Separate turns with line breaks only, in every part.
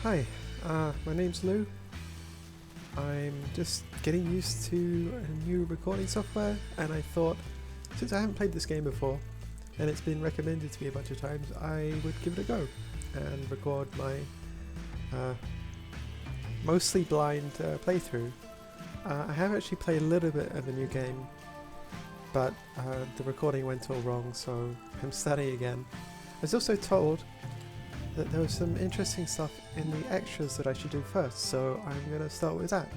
Hi, my name's Lou. I'm just getting used to a new recording software, and I thought, since I haven't played this game before, and it's been recommended to me a bunch of times, I would give it a go and record my mostly blind playthrough. I have actually played a little bit of a new game, but the recording went all wrong, so I'm starting again. I was also told that there was some interesting stuff in the extras that I should do first, so I'm going to start with that.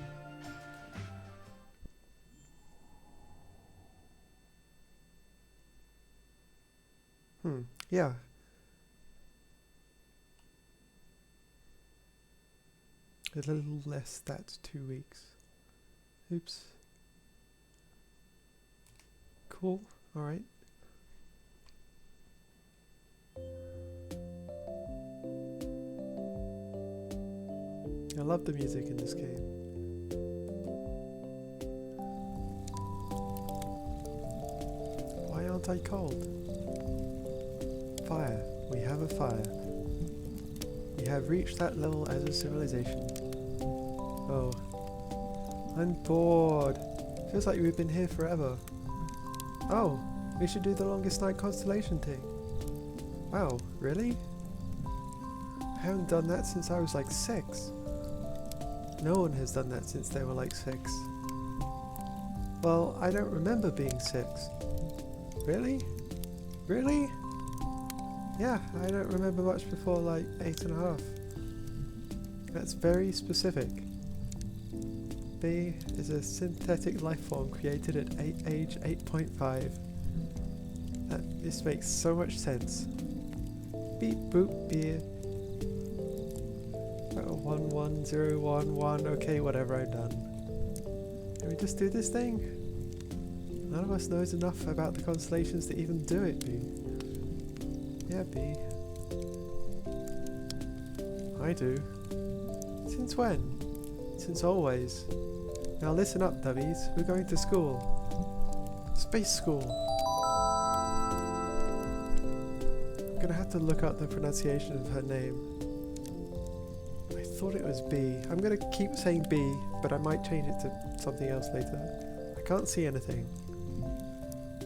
Yeah. A little less, that's 2 weeks. Oops. Cool, alright. I love the music in this game. Why aren't I cold? Fire. We have a fire. We have reached that level as a civilization. Oh. I'm bored. Feels like we've been here forever. Oh, we should do the longest night constellation thing. Wow, really? I haven't done that since I was like 6. No one has done that since they were like 6. Well, I don't remember being 6. Really? Really? Yeah, I don't remember much before like 8.5. That's very specific. B is a synthetic life form created at age 8.5. This makes so much sense. Beep boop beer. 11011, okay, whatever, I'm done. Can we just do this thing? None of us knows enough about the constellations to even do it, B. Yeah, B. I do. Since when? Since always. Now listen up, dummies. We're going to school. Space school. I'm gonna have to look up the pronunciation of her name. I thought it was B. I'm gonna keep saying B, but I might change it to something else later. I can't see anything.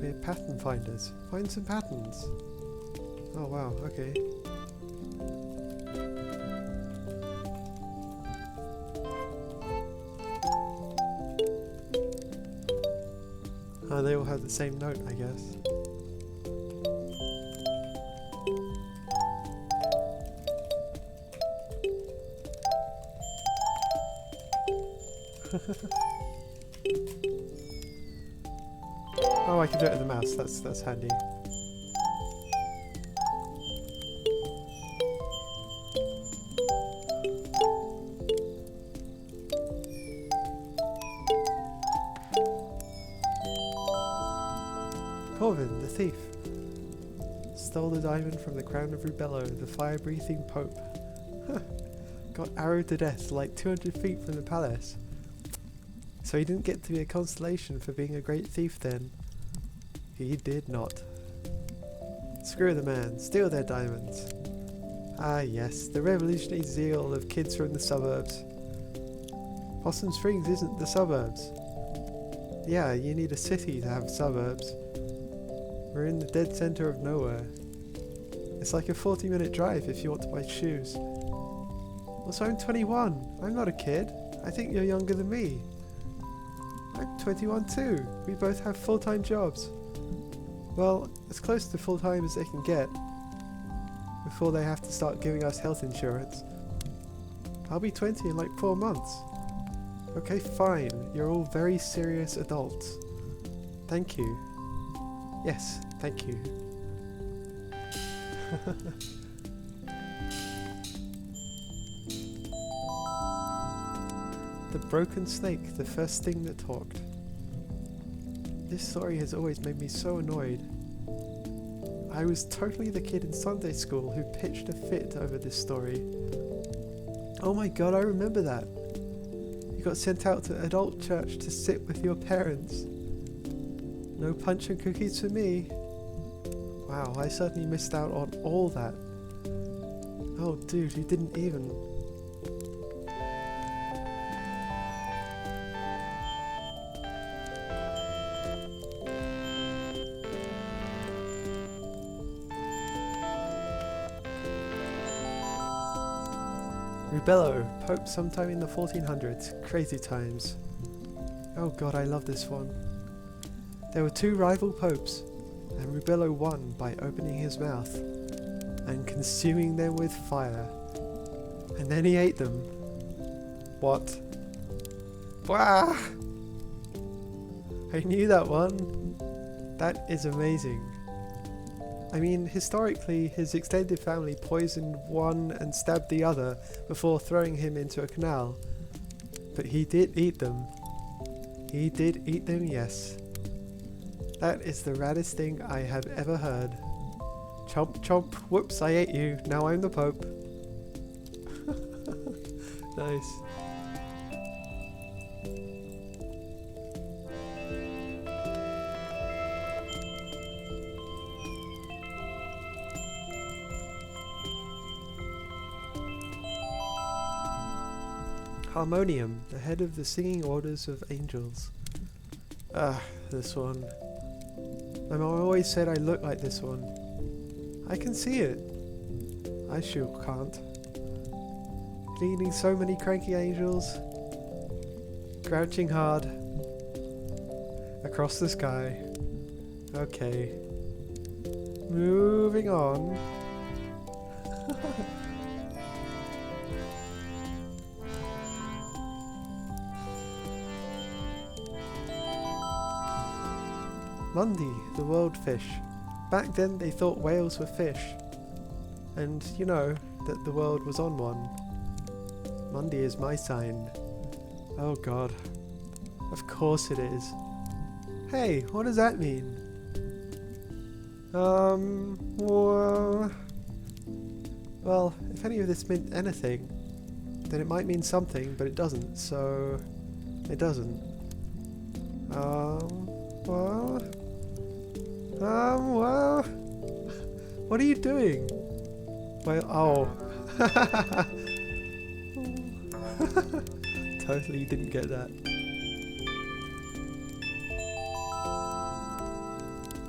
We're pattern finders. Find some patterns. Oh wow, okay. They all have the same note, I guess. Oh, I can do it with the mouse. That's handy. Corvin, the thief, stole the diamond from the crown of Rubello, the fire-breathing pope. Got arrowed to death like 200 feet from the palace. So he didn't get to be a constellation for being a great thief then. He did not. Screw the man, steal their diamonds. Ah yes, the revolutionary zeal of kids from the suburbs. Possum Springs isn't the suburbs. Yeah, you need a city to have suburbs. We're in the dead center of nowhere. It's like a 40-minute drive if you want to buy shoes. Also, I'm 21. I'm not a kid. I think you're younger than me. I'm 21 too. We both have full-time jobs. Well, as close to full-time as they can get before they have to start giving us health insurance. I'll be 20 in like 4 months. Okay, fine. You're all very serious adults. Thank you. Yes, thank you. The broken snake, the first thing that talked. This story has always made me so annoyed. I was totally the kid in Sunday school who pitched a fit over this story. Oh my god, I remember that. You got sent out to adult church to sit with your parents. No punch and cookies for me. Wow, I certainly missed out on all that. Oh dude, you didn't even... Rubello, Pope sometime in the 1400s. Crazy times. Oh god, I love this one. There were two rival popes, and Rubello won by opening his mouth and consuming them with fire. And then he ate them. What? Wah! I knew that one. That is amazing. I mean, historically, his extended family poisoned one and stabbed the other before throwing him into a canal. But he did eat them. He did eat them, yes. That is the raddest thing I have ever heard. Chomp chomp, whoops, I ate you, now I'm the Pope. Nice. Harmonium, the head of the singing orders of angels. Ah, this one. My mom always said I look like this one. I can see it. I sure can't. Leading so many cranky angels. Crouching hard. Across the sky. Okay. Moving on. Mundi, the world fish. Back then they thought whales were fish. And you know that the world was on one. Mundi is my sign. Oh god. Of course it is. Hey, what does that mean? Well, if any of this meant anything, then it might mean something, but it doesn't, so it doesn't. What are you doing? Well, oh. Totally didn't get that.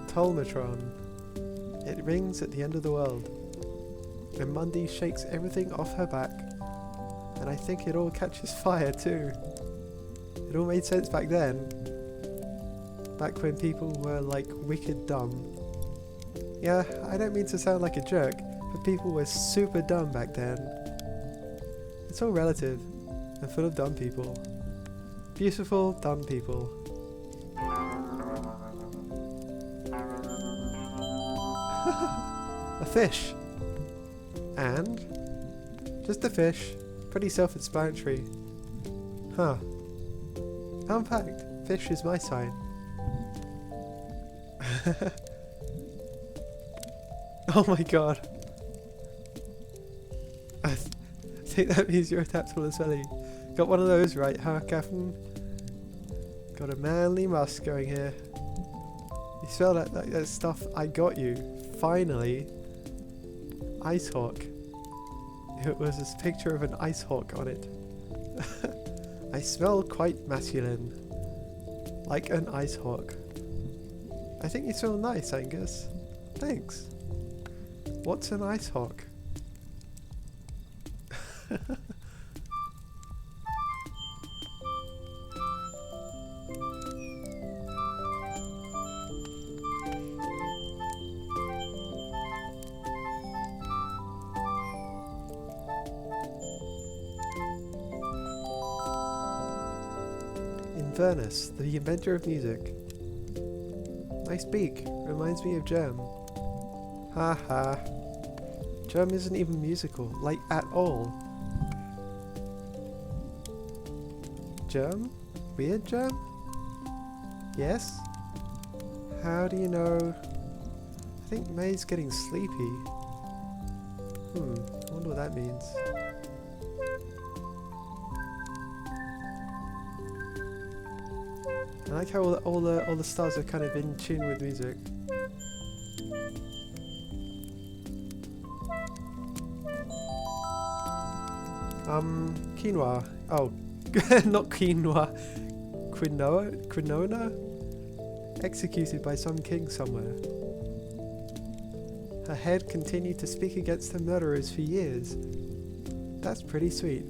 Tolmatron. It rings at the end of the world. And Mundi shakes everything off her back. And I think it all catches fire too. It all made sense back then. Back when people were like wicked dumb. Yeah, I don't mean to sound like a jerk, but people were super dumb back then. It's all relative, and full of dumb people. Beautiful, dumb people. A fish! And? Just a fish. Pretty self-explanatory. Huh. Fun fact, fish is my sign. Oh my god. I think that means you're adaptable as well. Got one of those right, huh, Captain? Got a manly musk going here. You smell that stuff I got you. Finally. Ice Hawk. It was this picture of an ice hawk on it. I smell quite masculine. Like an ice hawk. I think you smell nice, Angus. Thanks. What's an ice hawk? Inverness, the inventor of music. Nice beak. Reminds me of Germ. Ha ha. Germ isn't even musical, like at all. Germ? Weird Germ? Yes? How do you know? I think May's getting sleepy. I wonder what that means. I like how all the stars are kind of in tune with music. Quinoa. Oh, not quinoa. Quinona? Executed by some king somewhere. Her head continued to speak against the murderers for years. That's pretty sweet.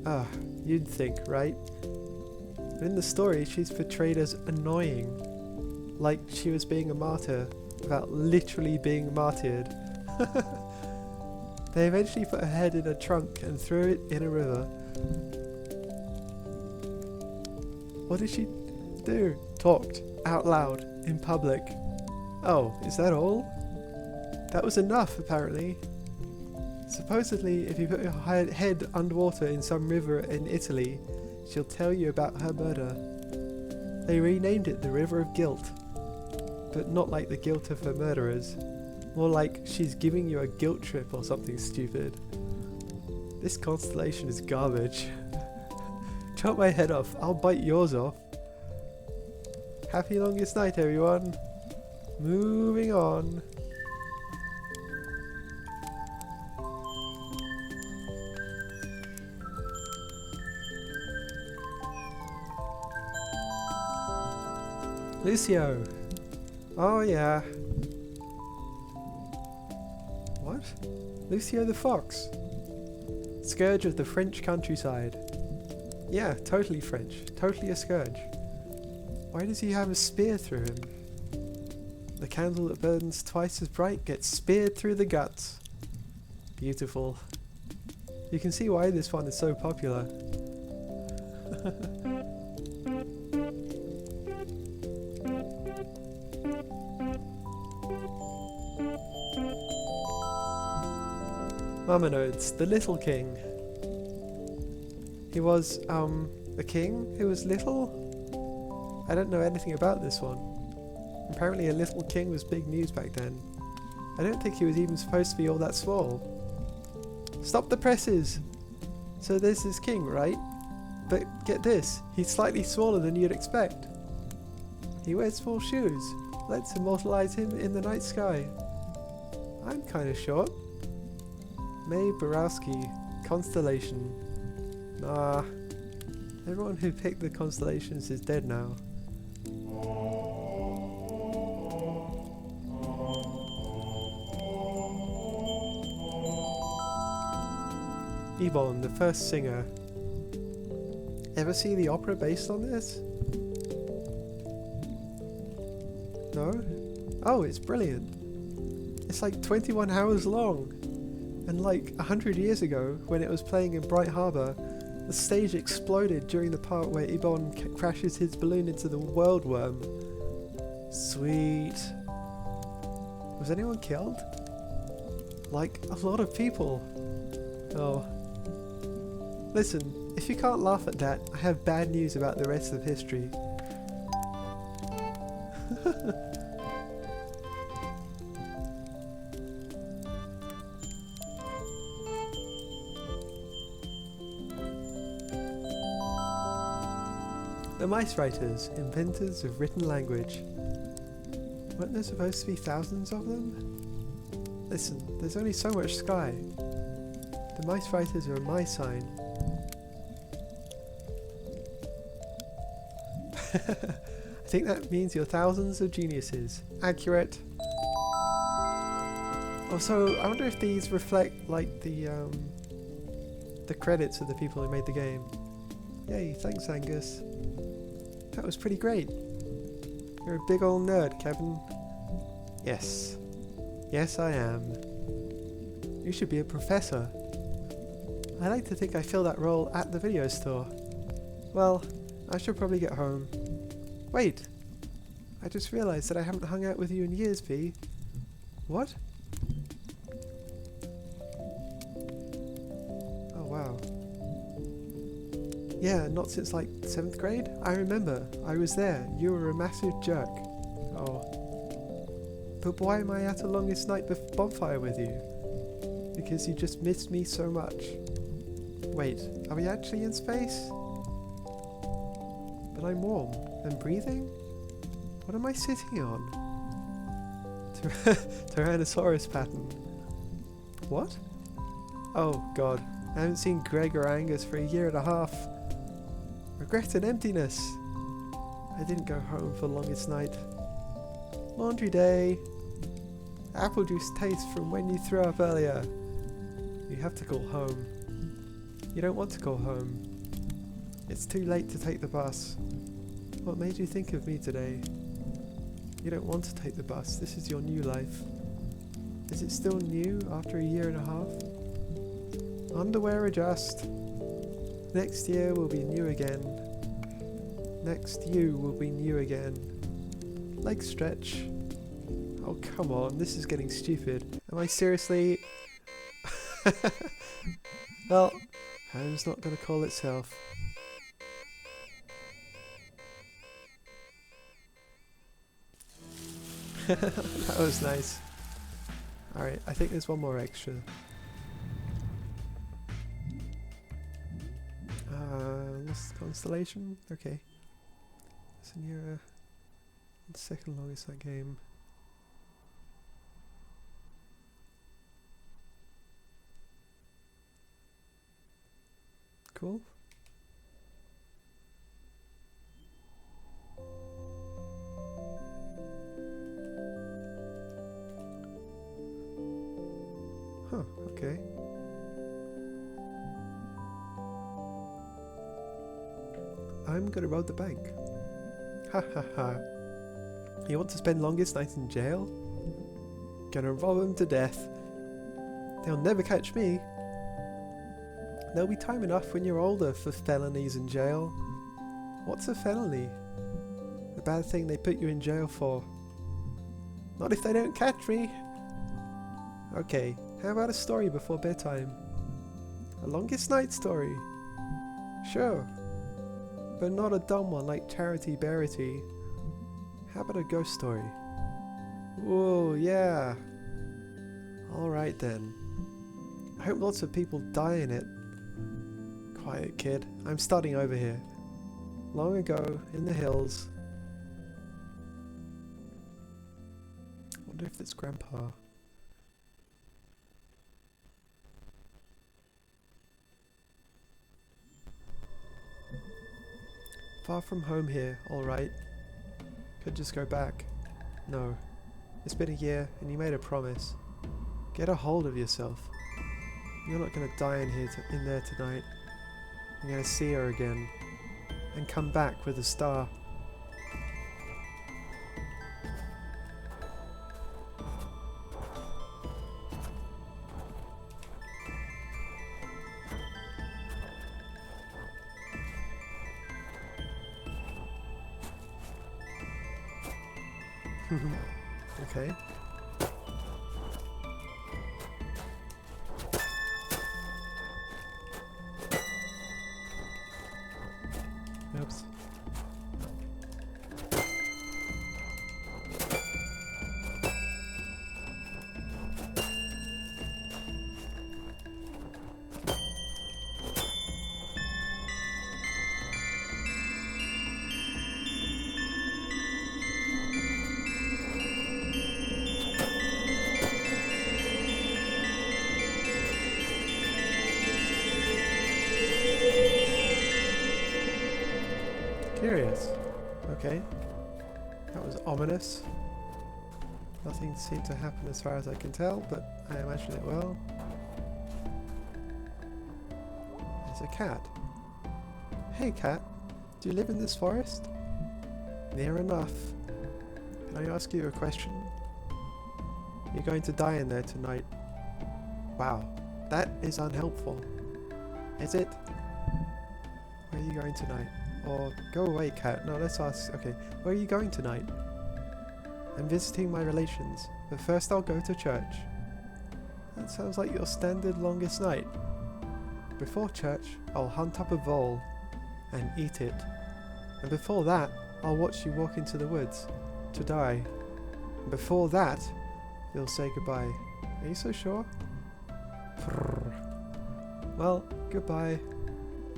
Ah, you'd think, right? But in the story, she's portrayed as annoying. Like she was being a martyr, without literally being martyred. They eventually put her head in a trunk and threw it in a river. What did she do? Talked out loud in public. Oh, is that all? That was enough, apparently. Supposedly, if you put your head underwater in some river in Italy, she'll tell you about her murder. They renamed it the River of Guilt, but not like the guilt of her murderers. More like she's giving you a guilt trip or something stupid. This constellation is garbage. Chop my head off, I'll bite yours off. Happy longest night, everyone. Moving on. Lucio. Oh yeah. What? Lucio the Fox. Scourge of the French countryside. Yeah, totally French. Totally a scourge. Why does he have a spear through him? The candle that burns twice as bright gets speared through the guts. Beautiful. You can see why this one is so popular. Marmonodes, the Little King. He was, a king who was little? I don't know anything about this one. Apparently a little king was big news back then. I don't think he was even supposed to be all that small. Stop the presses! So this is king, right? But get this, he's slightly smaller than you'd expect. He wears small shoes. Let's immortalize him in the night sky. I'm kinda short. May Borowski, Constellation. Nah, everyone who picked the constellations is dead now. Ebon, the first singer. Ever see the opera based on this? No? Oh, it's brilliant. It's like 21 hours long. And like 100 years ago, when it was playing in Bright Harbour, the stage exploded during the part where Ebon crashes his balloon into the world worm. Sweet. Was anyone killed? Like, a lot of people. Oh. Listen, if you can't laugh at that, I have bad news about the rest of history. The Mice Writers, inventors of written language. Weren't there supposed to be thousands of them? Listen, there's only so much sky. The Mice Writers are my sign. I think that means you're thousands of geniuses. Accurate. Also, I wonder if these reflect like the credits of the people who made the game. Yay, thanks Angus. That was pretty great. You're a big old nerd, Kevin. Yes. Yes, I am. You should be a professor. I like to think I fill that role at the video store. Well, I should probably get home. Wait! I just realised that I haven't hung out with you in years, P. What? Oh wow. Yeah, not since like 7th grade? I remember. I was there. You were a massive jerk. Oh. But why am I at a longest night bonfire with you? Because you just missed me so much. Wait, are we actually in space? But I'm warm and breathing? What am I sitting on? Tyrannosaurus pattern. What? Oh god, I haven't seen Greg or Angus for 1.5 years. Regret and emptiness. I didn't go home for longest night. Laundry day. Apple juice taste from when you threw up earlier. You have to go home. You don't want to go home. It's too late to take the bus. What made you think of me today? You don't want to take the bus. This is your new life. Is it still new after a year and a half? Underwear adjust. Next year will be new again. Next you will be new again. Leg stretch. Oh, come on. This is getting stupid. Am I seriously... Well, home's not going to call itself. That was nice. Alright, I think there's one more extra. Lost Constellation? Okay. It's a near second longest that game. Cool. Huh, okay. I'm gonna rob the bank. Ha ha ha. You want to spend longest night in jail? Gonna rob them to death. They'll never catch me. There'll be time enough when you're older for felonies in jail. What's a felony? The bad thing they put you in jail for. Not if they don't catch me. Okay, how about a story before bedtime? A longest night story? Sure. But not a dumb one like Charity Berity. How about a ghost story? Whoa, yeah. Alright then. I hope lots of people die in it. Quiet kid, I'm starting over here. Long ago, in the hills. Wonder if it's Grandpa. Far from home here, alright. Could just go back. No. It's been a year, and you made a promise. Get a hold of yourself. You're not gonna die in there tonight. You're gonna see her again. And come back with a star. Okay. Oops. Curious. Okay. That was ominous. Nothing seemed to happen as far as I can tell, but I imagine it will. There's a cat. Hey cat, do you live in this forest? Near enough. Can I ask you a question? You're going to die in there tonight. Wow, that is unhelpful. Is it? Where are you going tonight? Or go away, cat. No, let's ask. Okay, where are you going tonight? I'm visiting my relations, but first I'll go to church. That sounds like your standard longest night. Before church, I'll hunt up a vole and eat it. And before that, I'll watch you walk into the woods to die. And before that, you'll say goodbye. Are you so sure? Well, goodbye.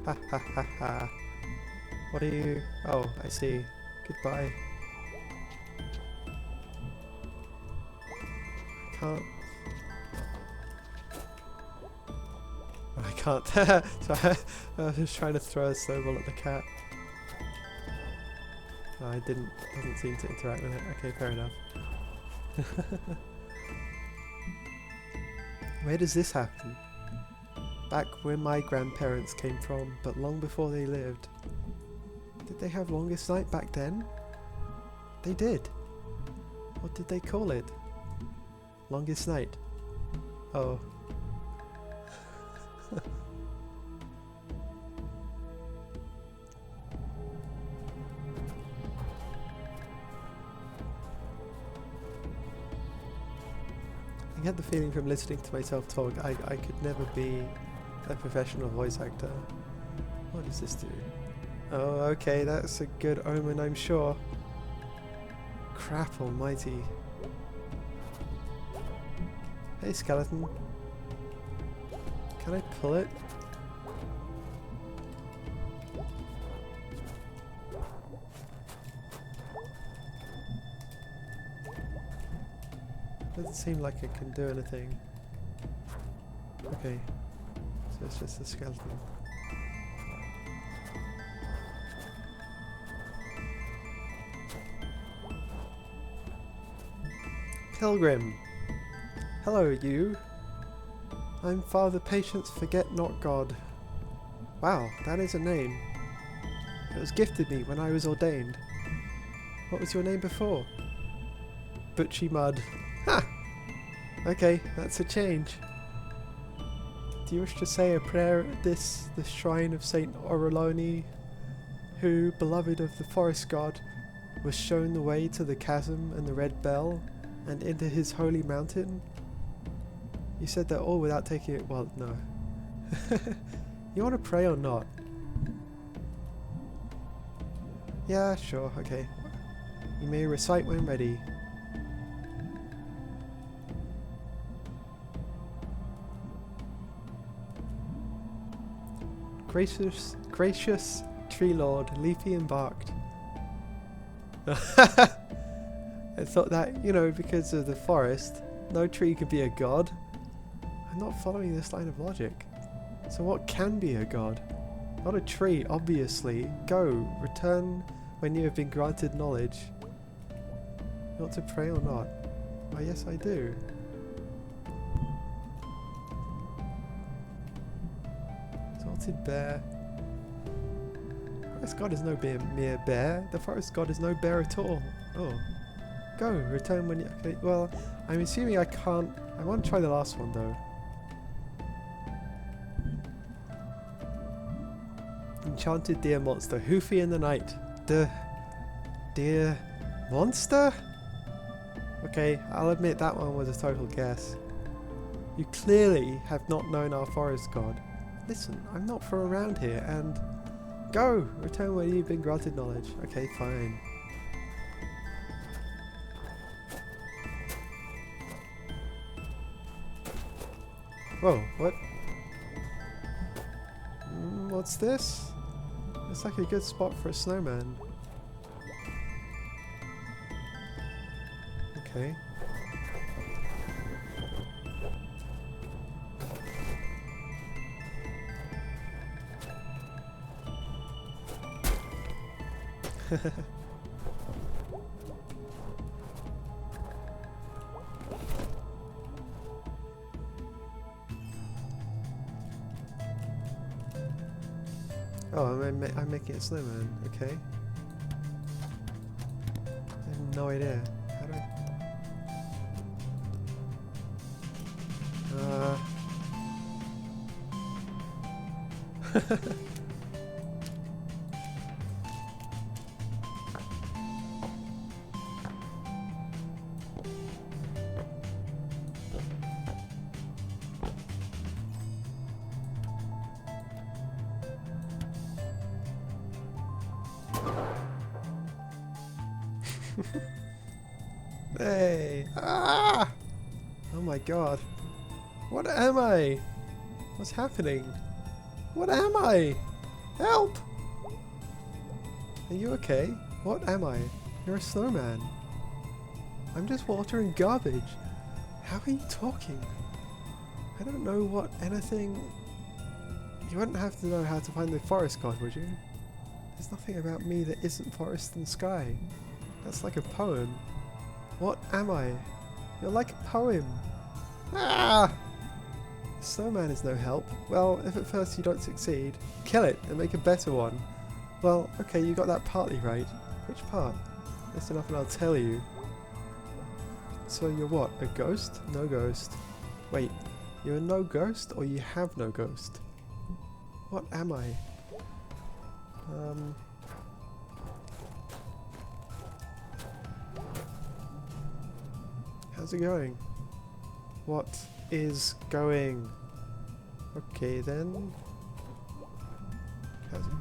Ha ha ha ha. What are you... Oh, I see. Goodbye. I can't. So I was just trying to throw a snowball at the cat. No, I didn't. Doesn't seem to interact with it. Okay, fair enough. Where does this happen? Back where my grandparents came from, but long before they lived. Did they have longest night back then? They did. What did they call it? Longest night. Oh. I get the feeling from listening to myself talk, I could never be a professional voice actor. What does this do? Oh, okay, that's a good omen, I'm sure. Crap almighty. Hey, skeleton. Can I pull it? Doesn't seem like it can do anything. Okay, so it's just a skeleton. Pilgrim! Hello, you! I'm Father Patience Forget Not God. Wow, that is a name. It was gifted me when I was ordained. What was your name before? Butchie Mud. Ha! Okay, that's a change. Do you wish to say a prayer at this shrine of Saint Oroloni, who, beloved of the forest god, was shown the way to the chasm and the red bell, and into his holy mountain? You said that all without taking it. Well, no. You want to pray or not? Yeah, sure, okay. You may recite when ready. Gracious tree lord, leafy embarked. I thought that, you know, because of the forest, no tree could be a god. I'm not following this line of logic. So what can be a god? Not a tree, obviously. Go, return when you have been granted knowledge. You want to pray or not? Why, yes I do. Exalted bear. The forest god is no mere bear. The forest god is no bear at all. Oh. Go, return when you... Okay, well, I'm assuming I can't... I want to try the last one, though. Enchanted deer monster. Hoofy in the night. Deer monster? Okay, I'll admit that one was a total guess. You clearly have not known our forest god. Listen, I'm not from around here, and... Go! Return when you've been granted knowledge. Okay, fine. Whoa, what? What's this? It's like a good spot for a snowman. Okay. Oh, I'm making a snowman. Okay. I have no idea. How do I... Hey! Ah! Oh my god. What am I? What's happening? What am I? Help! Are you okay? What am I? You're a snowman. I'm just watering garbage. How are you talking? I don't know what anything... You wouldn't have to know how to find the forest god, would you? There's nothing about me that isn't forest and sky. That's like a poem. What am I? You're like a poem. Ah! Snowman is no help. Well, if at first you don't succeed, kill it and make a better one. Well, okay, you got that partly right. Which part? Listen up and I'll tell you. So you're what? A ghost? No ghost. Wait, you're a no ghost or you have no ghost? What am I? How's it going? What is going? Okay then. How's it?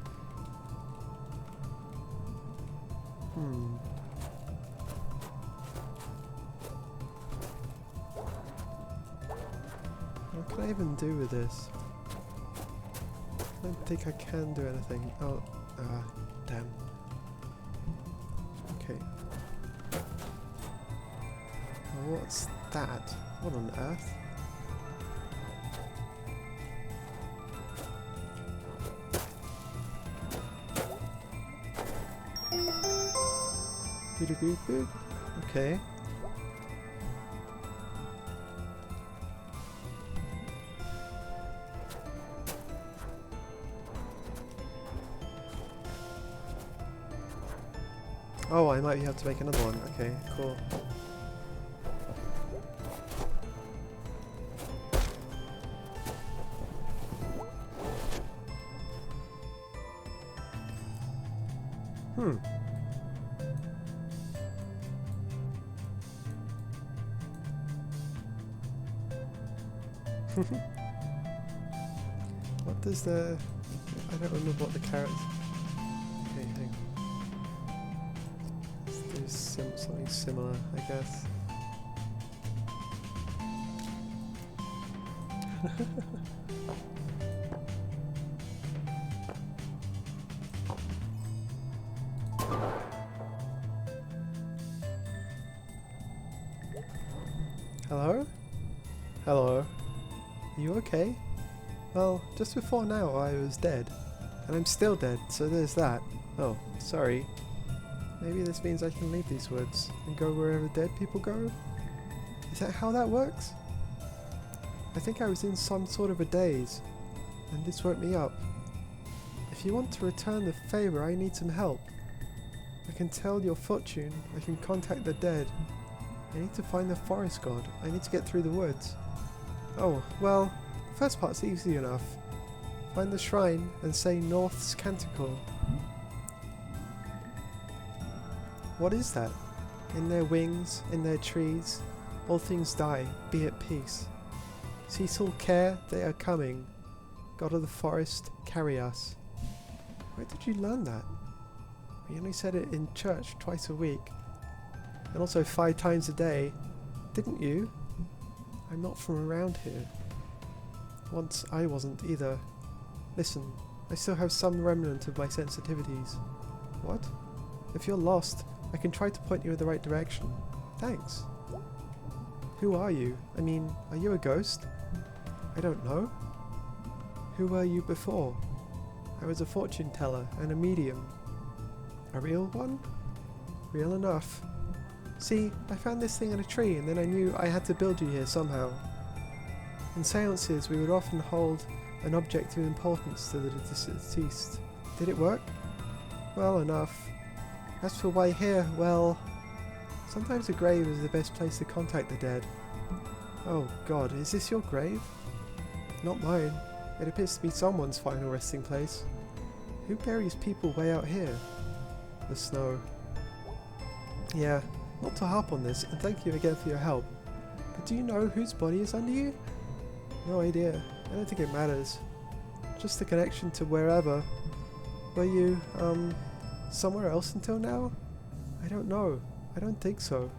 What can I even do with this? I don't think I can do anything. Oh, damn. Okay. Well, what's that? What on earth? Boop. Okay. Oh, I might be able to make another one. Okay, cool. What does the... I don't remember what the carrots... Okay, hang on. Let's do something similar, I guess. Hello? Hello? Are you okay? Well, just before now I was dead. And I'm still dead, so there's that. Oh, sorry. Maybe this means I can leave these woods and go wherever dead people go? Is that how that works? I think I was in some sort of a daze, and this woke me up. If you want to return the favour, I need some help. I can tell your fortune, I can contact the dead. I need to find the forest god. I need to get through the woods. Oh, well, the first part's easy enough. Find the shrine and say North's Canticle. What is that? In their wings, in their trees, all things die, be at peace. Cease all care, they are coming. God of the forest, carry us. Where did you learn that? We only said it in church twice a week. And also 5 times a day. Didn't you? I'm not from around here. Once I wasn't either. Listen, I still have some remnant of my sensitivities. What? If you're lost, I can try to point you in the right direction. Thanks. Who are you? I mean, are you a ghost? I don't know. Who were you before? I was a fortune teller and a medium. A real one? Real enough. See, I found this thing in a tree and then I knew I had to build you here somehow. In seances, we would often hold an object of importance to the deceased. Did it work? Well, enough. As for why here, well, sometimes a grave is the best place to contact the dead. Oh god, is this your grave? Not mine. It appears to be someone's final resting place. Who buries people way out here? The snow. Yeah, not to harp on this, and thank you again for your help. But do you know whose body is under you? No idea. I don't think it matters. Just the connection to wherever. Were you, somewhere else until now? I don't know. I don't think so.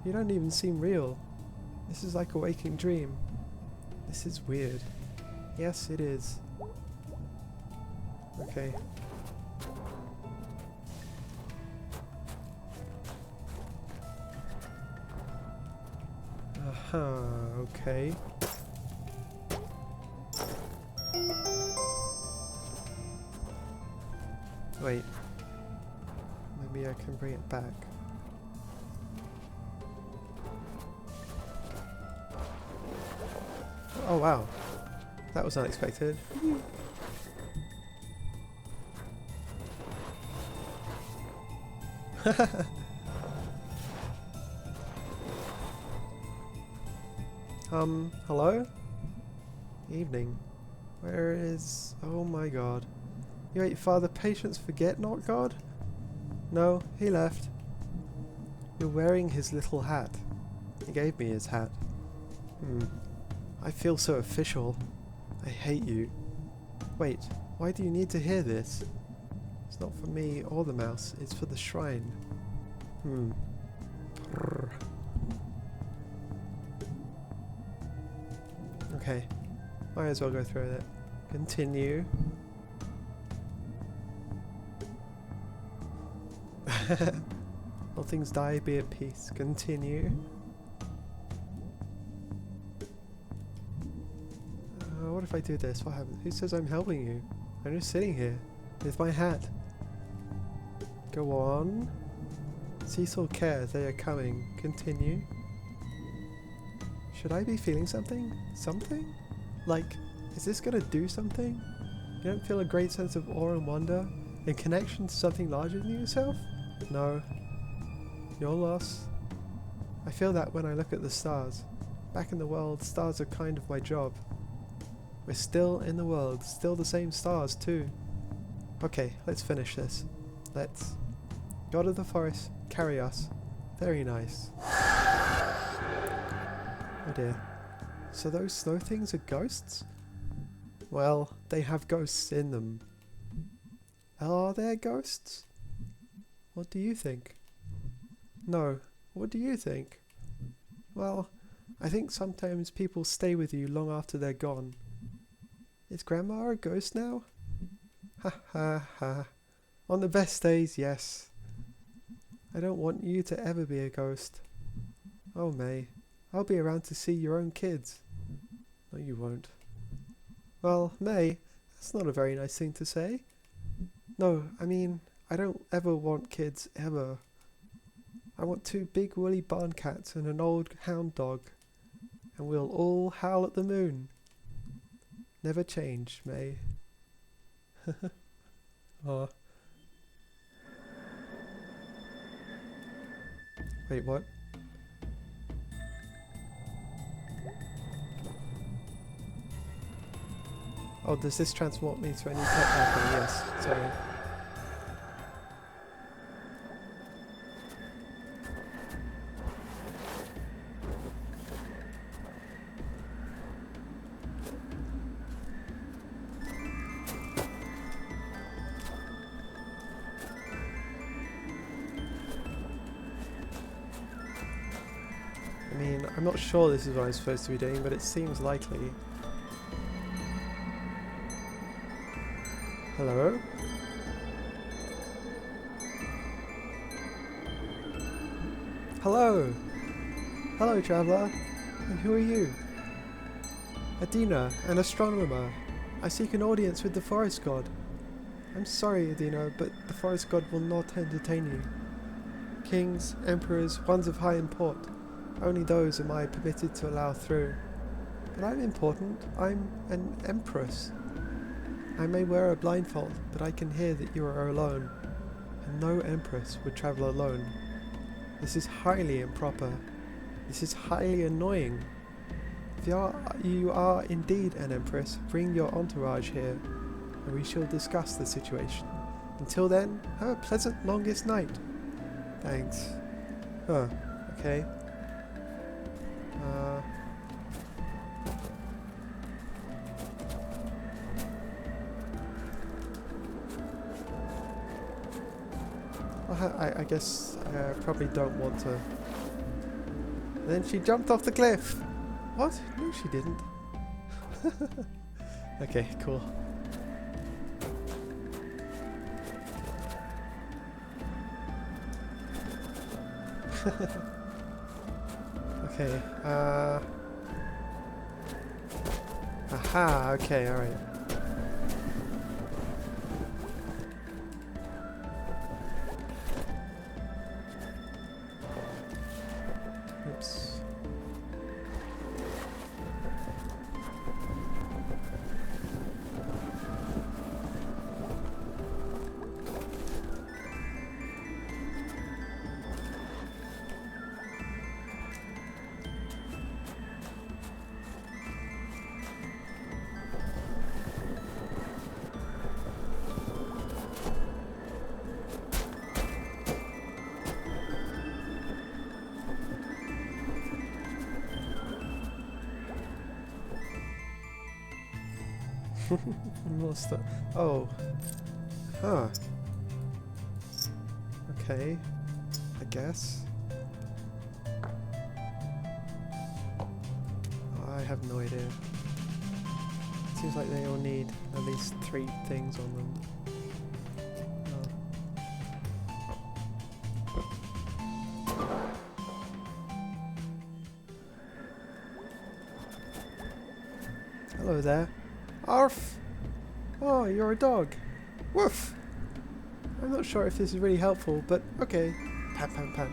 You don't even seem real. This is like a waking dream. This is weird. Yes, it is. Okay. Okay. Wait. Maybe I can bring it back. Oh, wow. That was unexpected. Hello? Evening. Where is... Oh my god. You ate Father Patience forget not God? No, he left. You're wearing his little hat. He gave me his hat. I feel so official. I hate you. Wait, why do you need to hear this? It's not for me or the mouse, it's for the shrine. Brr. Okay, might as well go through it. Continue. All things die, be at peace. Continue. What if I do this? What happens? Who says I'm helping you? I'm just sitting here with my hat. Go on. Cecil care, they are coming. Continue. Should I be feeling something? Something? Like, is this gonna do something? You don't feel a great sense of awe and wonder in connection to something larger than yourself? No. Your loss. I feel that when I look at the stars. Back in the world, stars are kind of my job. We're still in the world, still the same stars too. Okay, let's finish this. Let's. God of the forest, carry us. Very nice. Oh dear. So those snow things are ghosts? Well, they have ghosts in them. Are there ghosts? What do you think? No, what do you think? Well, I think sometimes people stay with you long after they're gone. Is Grandma a ghost now? Ha ha ha. On the best days, yes. I don't want you to ever be a ghost. Oh, May, I'll be around to see your own kids. No, you won't. Well, May, that's not a very nice thing to say. No, I mean, I don't ever want kids, ever. I want 2 big woolly barn cats and an old hound dog. And we'll all howl at the moon. Never change, May. Oh. Wait, what? Oh, does this transport me to any pet? Okay, yes, sorry. I mean, I'm not sure this is what I'm supposed to be doing, but it seems likely. Hello? Hello! Hello, traveller. And who are you? Adina, an astronomer. I seek an audience with the forest god. I'm sorry, Adina, but the forest god will not entertain you. Kings, emperors, ones of high import. Only those am I permitted to allow through. But I'm important. I'm an empress. I may wear a blindfold, but I can hear that you are alone. And no empress would travel alone. This is highly improper. This is highly annoying. If you are indeed an empress, bring your entourage here, and we shall discuss the situation. Until then, have a pleasant longest night. Thanks. Huh, okay. I guess I probably don't want to. And then she jumped off the cliff. What? No, she didn't. Okay, cool. Okay, aha, okay, alright. Oops. More stuff. Oh. Huh. Okay. I guess. I have no idea. Seems like they all need at least 3 things on them. Hello there. Arf! Oh, you're a dog. Woof! I'm not sure if this is really helpful, but okay. Pant, pant, pant.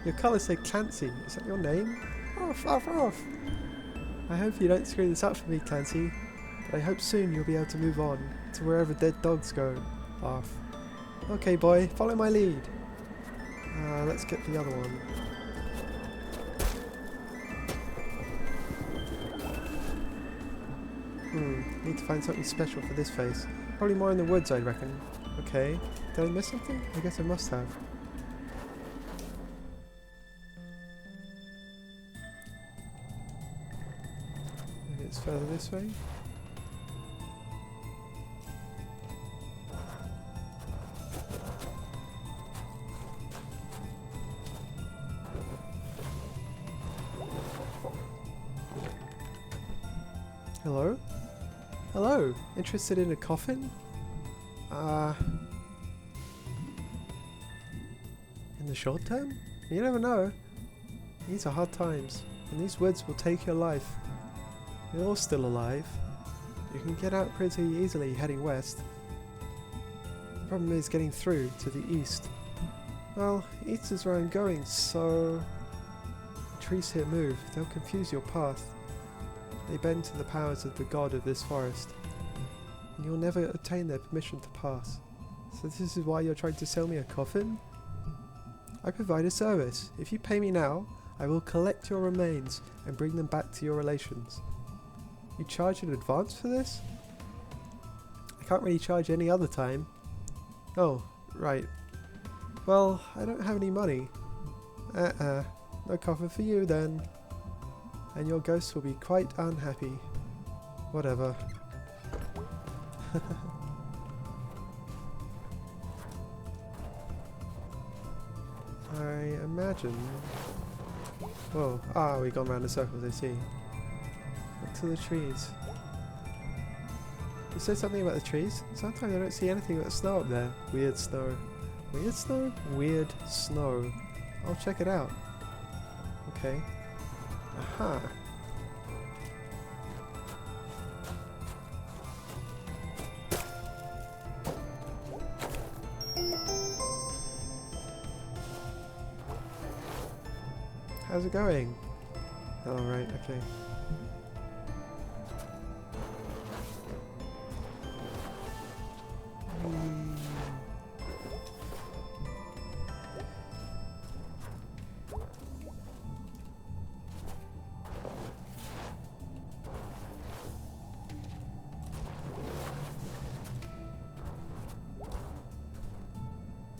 Your colours say Clancy. Is that your name? Arf, arf, arf! I hope you don't screw this up for me, Clancy. But I hope soon you'll be able to move on to wherever dead dogs go. Arf. Okay, boy, follow my lead. Let's get the other one. Need to find something special for this face. Probably more in the woods, I reckon. Okay. Did I miss something? I guess I must have. Maybe it's further this way. Hello? Hello? Interested in a coffin? In the short term? You never know. These are hard times, and these woods will take your life. You're all still alive. You can get out pretty easily heading west. The problem is getting through to the east. Well, east is where I'm going, so... The trees here move. They'll confuse your path. They bend to the powers of the god of this forest, and you'll never obtain their permission to pass. So this is why you're trying to sell me a coffin? I provide a service. If you pay me now, I will collect your remains and bring them back to your relations. You charge in advance for this? I can't really charge any other time. Oh, right. Well, I don't have any money. No coffin for you then. And your ghost will be quite unhappy. Whatever. I imagine... Whoa. Ah, we've gone round in circles, I see. Look to the trees. You said something about the trees? Sometimes I don't see anything but snow up there. Weird snow. Weird snow? Weird snow. I'll check it out. Okay. Aha. How's it going? Oh, right, okay.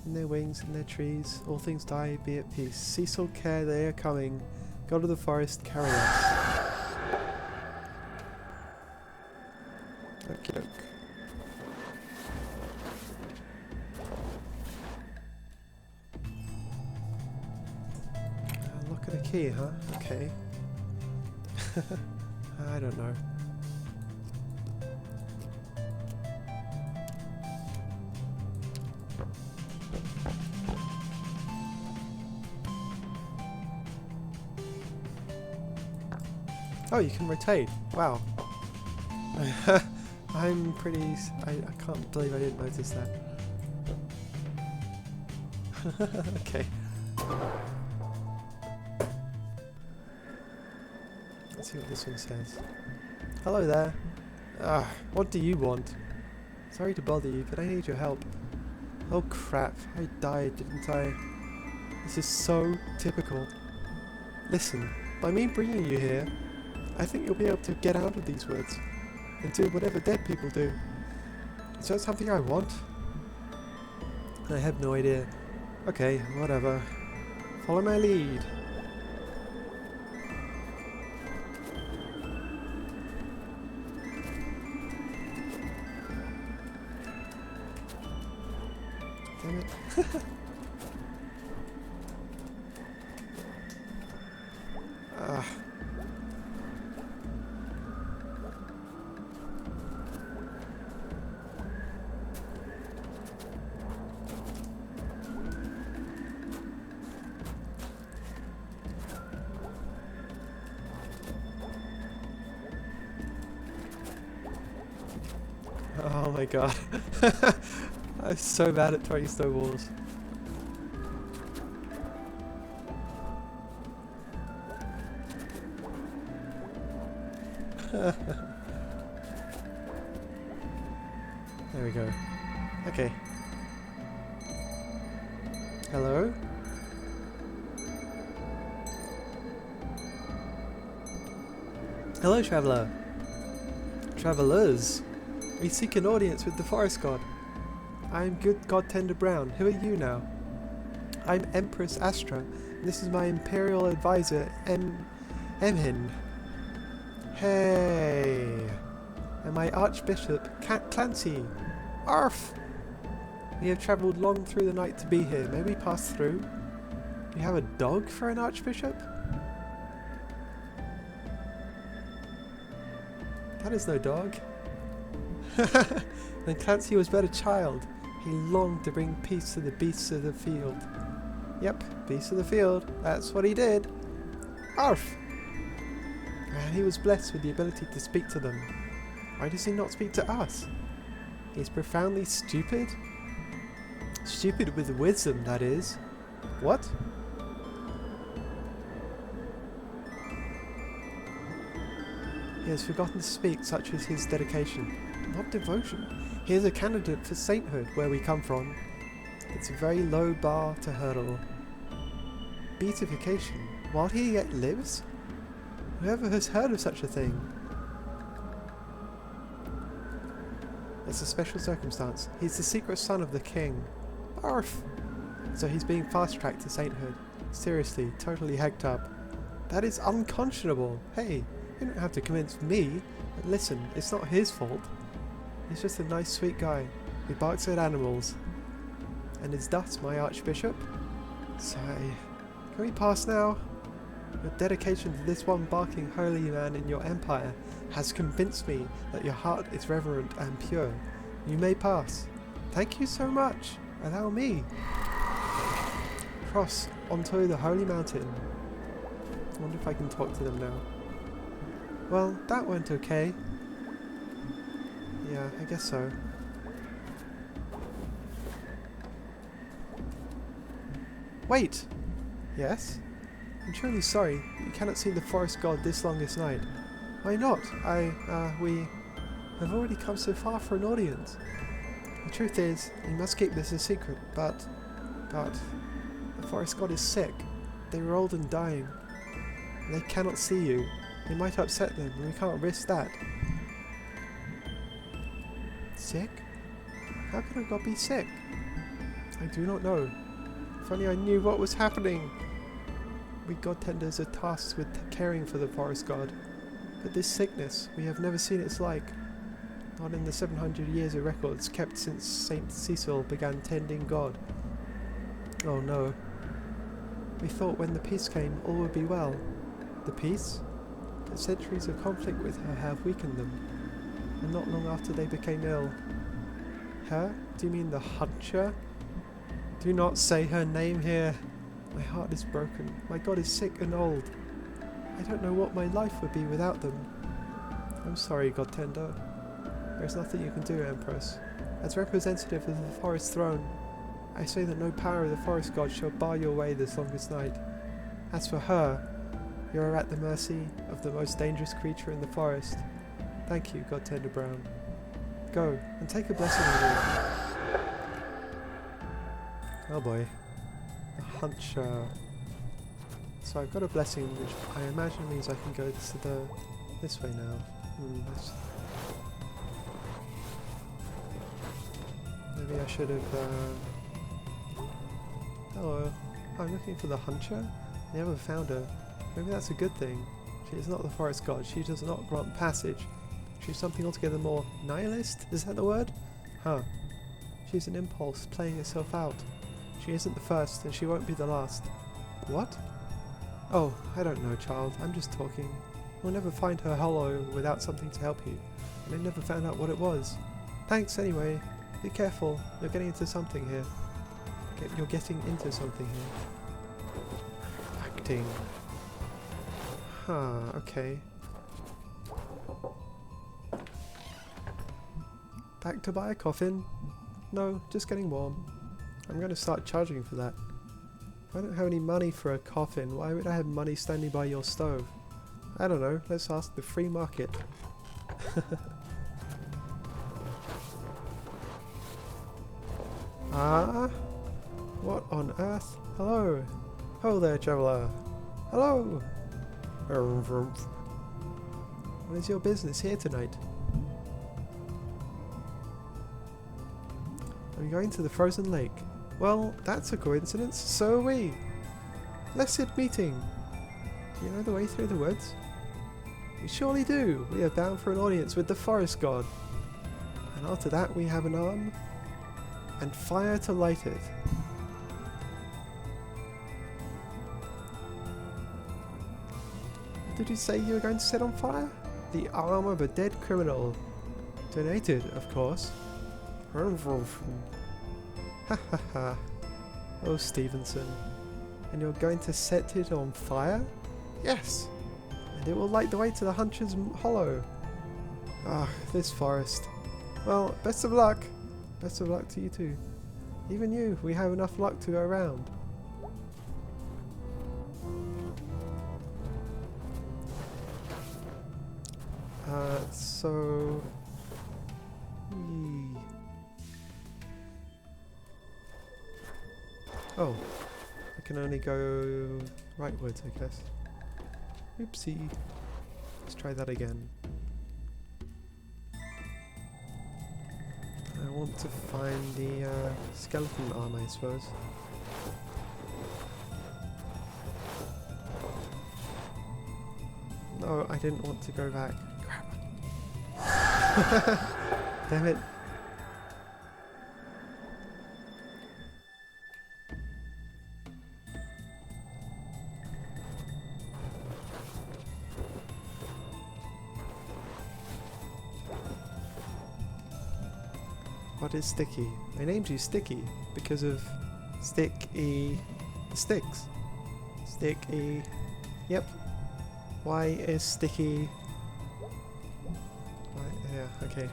In their wings, in their trees, all things die, be at peace. Cecil care, they are coming. God of the forest, carry us. Okie doke. Look at a key, huh? Okay. I don't know. Oh, you can rotate. Wow. I'm pretty... I can't believe I didn't notice that. Okay. Let's see what this one says. Hello there. What do you want? Sorry to bother you, but I need your help. Oh crap, I died, didn't I? This is so typical. Listen, by me bringing you here, I think you'll be able to get out of these woods and do whatever dead people do. Is that something I want? I have no idea. Okay, whatever. Follow my lead. damn it. Ah. Oh my god. I'm so bad at throwing snowballs. There we go. Okay. Hello? Hello, traveller. Travellers. We seek an audience with the forest god. I am good God Tender Brown. Who are you now? I'm Empress Astra. And this is my imperial advisor, Emhin. Hey. And my Archbishop, Clancy. Arf! We have travelled long through the night to be here. May we pass through? You have a dog for an Archbishop? That is no dog. When Clancy was but a child, he longed to bring peace to the beasts of the field. Yep, beasts of the field. That's what he did. Arf! And he was blessed with the ability to speak to them. Why does he not speak to us? He's profoundly stupid? Stupid with wisdom, that is. What? He has forgotten to speak, such as his dedication. Not devotion. He is a candidate for sainthood where we come from. It's a very low bar to hurdle. Beatification. While he yet lives? Whoever has heard of such a thing? It's a special circumstance. He's the secret son of the king. Arf! So he's being fast-tracked to sainthood. Seriously, totally hecked up. That is unconscionable. Hey, you don't have to convince me. But listen, it's not his fault. He's just a nice, sweet guy who barks at animals. And is thus my Archbishop? Sigh. Can we pass now? Your dedication to this one barking holy man in your empire has convinced me that your heart is reverent and pure. You may pass. Thank you so much. Allow me. Cross onto the holy mountain. I wonder if I can talk to them now. Well, that went okay. Yeah, I guess so. Wait! Yes? I'm truly sorry, but you cannot see the forest god this longest night. Why not? We have already come so far for an audience. The truth is, you must keep this a secret, but the forest god is sick. They were old and dying. And they cannot see you. It might upset them, and we can't risk that. Sick? How could a god be sick? I do not know. If only I knew what was happening. We god tenders are tasked with caring for the forest god. But this sickness, we have never seen its like. Not in the 700 years of records kept since Saint Cecil began tending God. Oh no. We thought when the peace came, all would be well. The peace? But centuries of conflict with her have weakened them. And not long after they became ill. Her? Do you mean the Hunter? Do not say her name here. My heart is broken. My god is sick and old. I don't know what my life would be without them. I'm sorry, God Tender. There's nothing you can do, Empress. As representative of the forest throne, I say that no power of the forest god shall bar your way this longest night. As for her, you are at the mercy of the most dangerous creature in the forest. Thank you, God Tender Brown. Go, and take a blessing with you. Oh boy. The Hunter. So I've got a blessing, which I imagine means I can go to this way now. Maybe I should have... Oh, I'm looking for the Hunter. I never found her. Maybe that's a good thing. She is not the forest god. She does not grant passage. She's something altogether more nihilist? Is that the word? Huh. She's an impulse playing itself out. She isn't the first, and she won't be the last. What? Oh, I don't know, child. I'm just talking. We'll never find her hollow without something to help you. And I never found out what it was. Thanks anyway. Be careful. You're getting into something here. You're getting into something here. Acting. Huh, okay. Back to buy a coffin? No, just getting warm. I'm going to start charging for that. If I don't have any money for a coffin, why would I have money standing by your stove? I don't know, let's ask the free market. Ah? What on earth? Hello? Ho there, traveller. Hello? What is your business here tonight? I'm going to the frozen lake. Well, that's a coincidence. So are we. Blessed meeting. Do you know the way through the woods? We surely do. We are bound for an audience with the forest god. And after that we have an arm and fire to light it. What did you say you were going to set on fire? The arm of a dead criminal. Donated, of course. Ha ha ha. Oh, Stevenson. And you're going to set it on fire? Yes! And it will light the way to the Hunter's Hollow. Ah, this forest. Well, best of luck. Best of luck to you too. Even you, we have enough luck to go around. So... Oh, I can only go rightwards, I guess. Oopsie. Let's try that again. I want to find the skeleton arm, I suppose. No, I didn't want to go back. Crap. Damn it. What is Sticky? I named you Sticky because of sticky sticks. Sticky. Yep. Why is Sticky? Why, yeah, okay.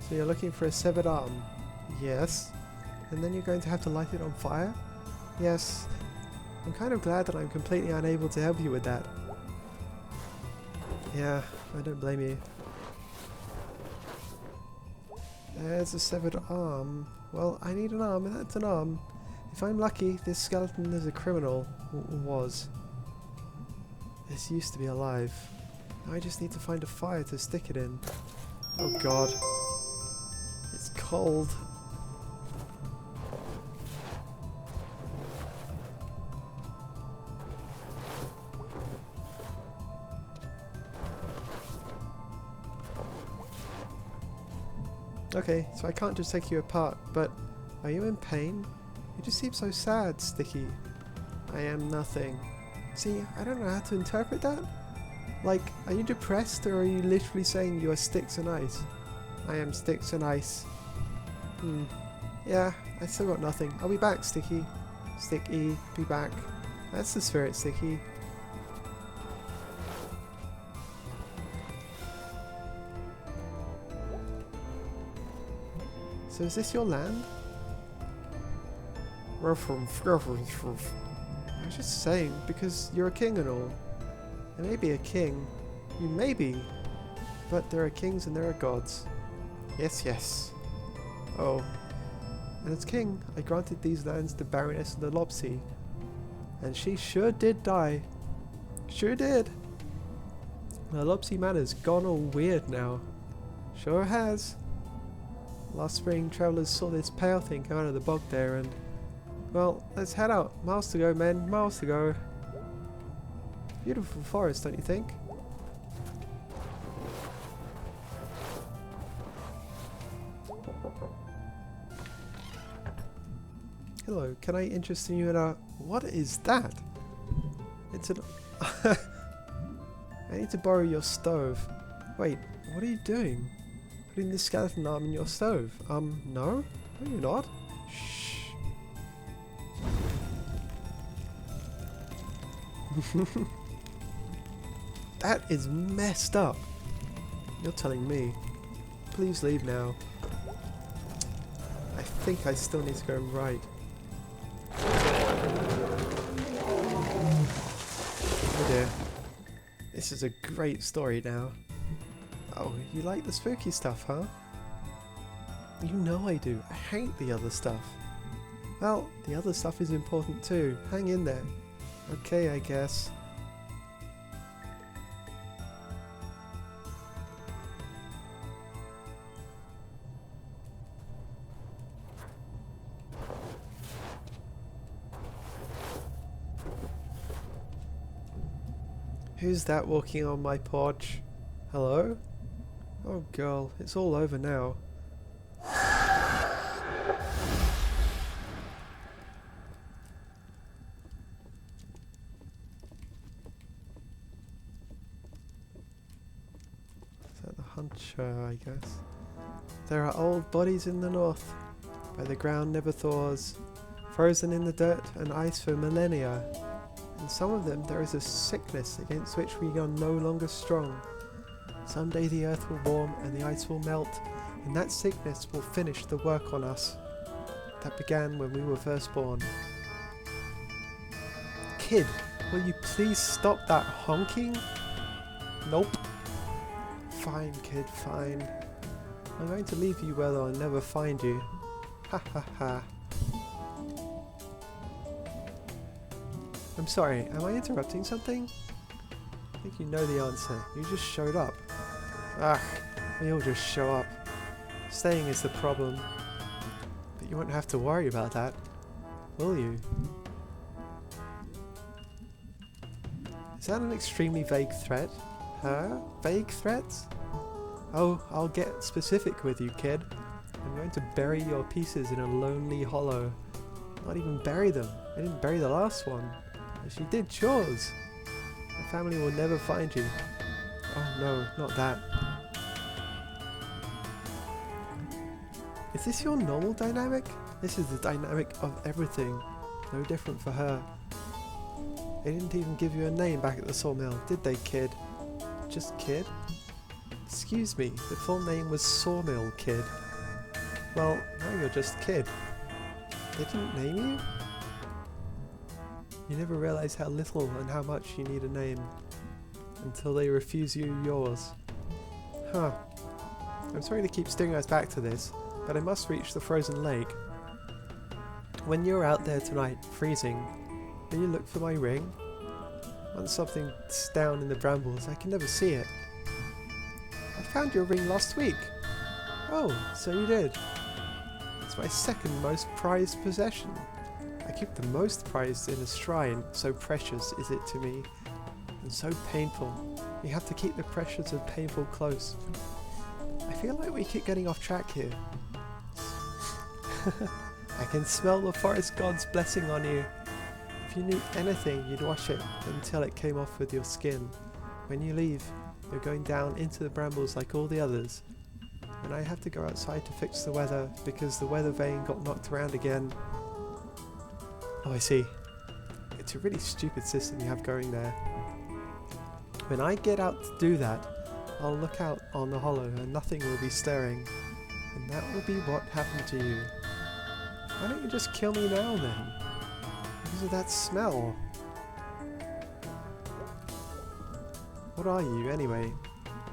So you're looking for a severed arm? Yes. And then you're going to have to light it on fire? Yes. I'm kind of glad that I'm completely unable to help you with that. Yeah, I don't blame you. There's a severed arm. Well, I need an arm, and that's an arm. If I'm lucky, this skeleton is a criminal. Was. This used to be alive. Now I just need to find a fire to stick it in. Oh god. It's cold. Okay, so I can't just take you apart, but are you in pain? You just seem so sad, Sticky. I am nothing. See, I don't know how to interpret that. Like, are you depressed or are you literally saying you are sticks and ice? I am sticks and ice. Yeah, I still got nothing. I'll be back, Sticky. Sticky, be back. That's the spirit, Sticky. So is this your land? I was just saying, because you're a king and all. There may be a king. You may be. But there are kings and there are gods. Yes, yes. Oh. And as king, I granted these lands to Baroness Lou-Mae. And she sure did die. Sure did. The Lou-Mae Manor's gone all weird now. Sure has. Last spring, travellers saw this pale thing come out of the bog there and... Well, let's head out. Miles to go, men. Miles to go. Beautiful forest, don't you think? Hello, can I interest you in a... What is that? It's an... I need to borrow your stove. Wait, what are you doing? Putting this skeleton arm in your stove? No? No, you're not. Shh. That is messed up. You're telling me. Please leave now. I think I still need to go right. Oh dear. This is a great story now. Oh, you like the spooky stuff, huh? You know I do. I hate the other stuff. Well, the other stuff is important too. Hang in there. Okay, I guess. Who's that walking on my porch? Hello? Oh girl, it's all over now. Is that the hunter, I guess? There are old bodies in the north, where the ground never thaws, frozen in the dirt and ice for millennia. In some of them there is a sickness against which we are no longer strong. Someday the earth will warm and the ice will melt, and that sickness will finish the work on us that began when we were first born. Kid, will you please stop that honking? Nope. Fine, kid, fine. I'm going to leave you where I'll never find you. Ha ha ha. I'm sorry, am I interrupting something? I think you know the answer. You just showed up. Ah, we all just show up. Staying is the problem. But you won't have to worry about that, will you? Is that an extremely vague threat? Huh? Vague threats? Oh, I'll get specific with you, kid. I'm going to bury your pieces in a lonely hollow. Not even bury them. I didn't bury the last one. She did chores. My family will never find you. Oh no, not that. Is this your normal dynamic? This is the dynamic of everything. No different for her. They didn't even give you a name back at the sawmill, did they, kid? Just kid? Excuse me, the full name was Sawmill Kid. Well, now you're just kid. They didn't name you? You never realise how little and how much you need a name until they refuse you yours. Huh. I'm sorry to keep steering us back to this, but I must reach the frozen lake. When you're out there tonight, freezing, will you look for my ring? Once something's down in the brambles, I can never see it. I found your ring last week. Oh, so you did. It's my second most prized possession. I keep the most prized in a shrine, so precious is it to me, and so painful. You have to keep the precious and painful close. I feel like we keep getting off track here. I can smell the forest god's blessing on you. If you knew anything, you'd wash it until it came off with your skin. When you leave, you're going down into the brambles like all the others. And I have to go outside to fix the weather because the weather vane got knocked around again. Oh, I see. It's a really stupid system you have going there. When I get out to do that, I'll look out on the hollow and nothing will be stirring. And that will be what happened to you. Why don't you just kill me now then? Because of that smell. What are you anyway?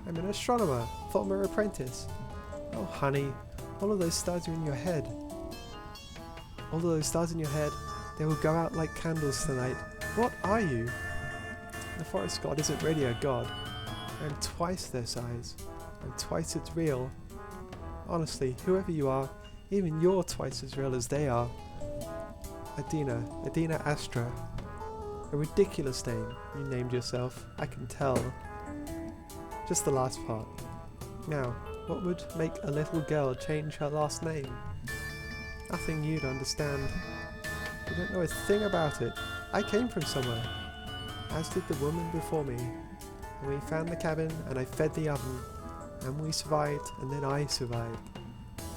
I'm an astronomer, former apprentice. Oh honey, all of those stars are in your head. All of those stars in your head, they will go out like candles tonight. What are you? The forest god isn't really a god. I'm twice their size. I'm twice as real. Honestly, whoever you are, even you're twice as real as they are. Adina Astra. A ridiculous name you named yourself, I can tell. Just the last part. Now, what would make a little girl change her last name? Nothing you'd understand. You don't know a thing about it. I came from somewhere, as did the woman before me. And we found the cabin, and I fed the oven. And we survived, and then I survived.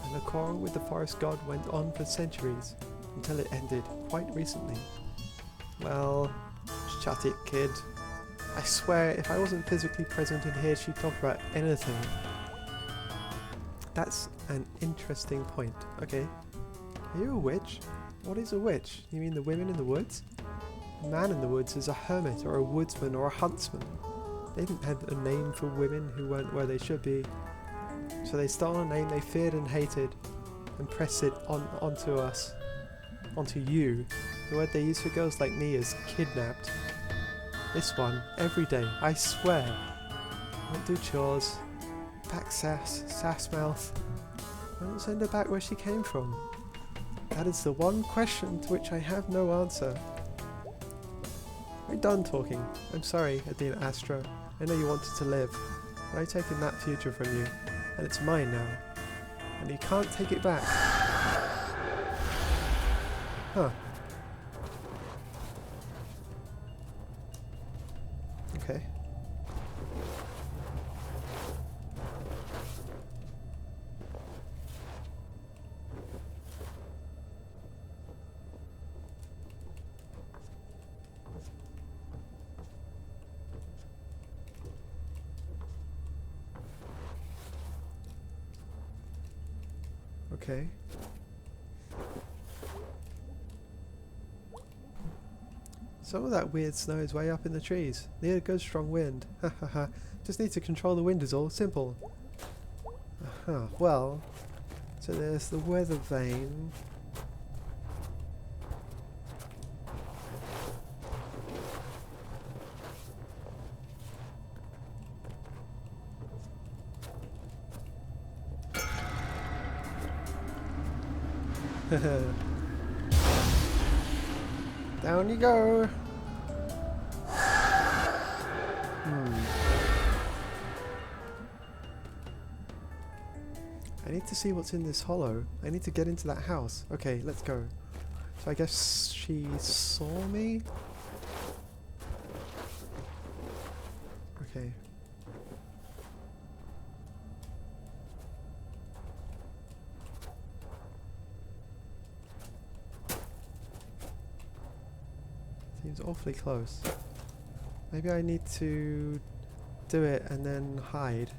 And the quarrel with the forest god went on for centuries, until it ended quite recently. Well, shut it, kid. I swear, if I wasn't physically present in here, she'd talk about anything. That's an interesting point. Okay. Are you a witch? What is a witch? You mean the women in the woods? A man in the woods is a hermit or a woodsman or a huntsman. They didn't have a name for women who weren't where they should be. So they stole a name they feared and hated and pressed it onto us. Onto you. The word they use for girls like me is kidnapped. This one, every day, I swear. Won't do chores. Back sass mouth. Won't send her back where she came from. That is the one question to which I have no answer. We're done talking. I'm sorry, Adina Astra. I know you wanted to live, but I've taken that future from you, and it's mine now. And you can't take it back. Huh. Okay. Okay. Some of that weird snow is way up in the trees. Near a good strong wind. Ha ha ha. Just need to control the wind is all. Simple. Well. So there's the weather vane. Down you go. I need to see what's in this hollow. I need to get into that house. Okay, let's go. So I guess she saw me? Okay. Seems awfully close. Maybe I need to do it and then hide.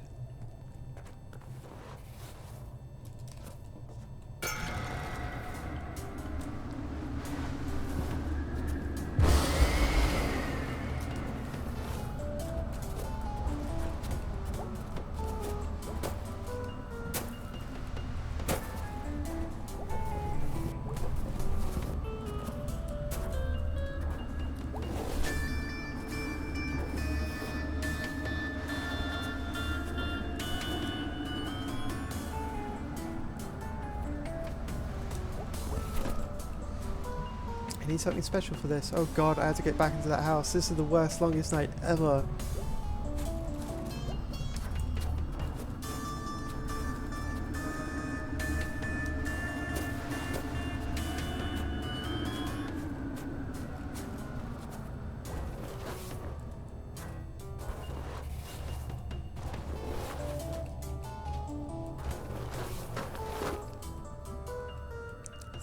I need something special for this. Oh god, I had to get back into that house. This is the worst, longest night ever.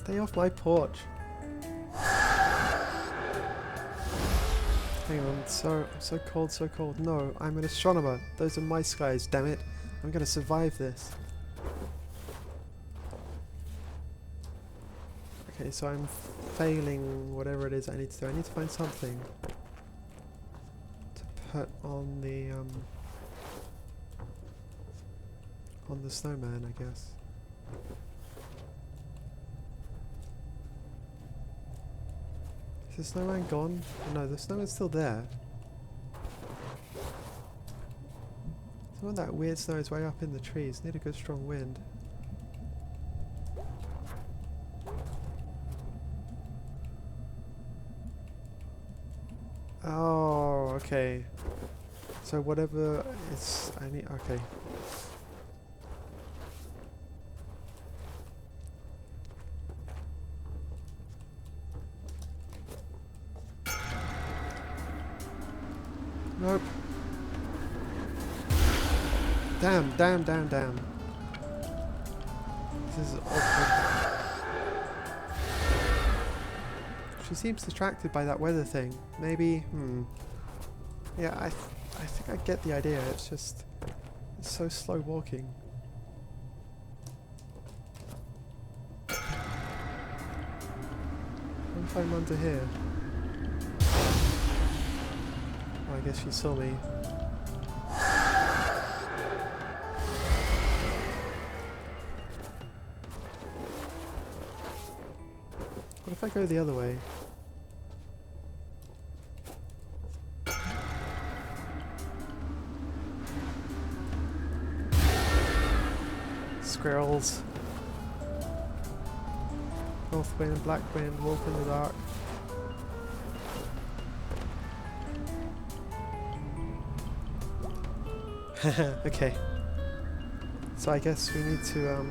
Stay off my porch. Hang on, I'm so cold, so cold. No, I'm an astronomer. Those are my skies, damn it. I'm gonna survive this. Okay, so I'm failing whatever it is I need to do. I need to find something to put on the snowman, I guess. Is the snowman gone? Oh, no, the snowman's still there. Some of that weird snow is way up in the trees. Need a good strong wind. Oh, okay. So whatever it's... I need... Okay. Nope. Damn, damn, damn, damn. This is awkward. She seems distracted by that weather thing. Maybe, yeah, I think I get the idea. It's just... It's so slow walking. What if I'm under here? Oh, I guess she saw me. What if I go the other way? Squirrels. North wind, black wind, wolf in the dark. Okay. So I guess we need to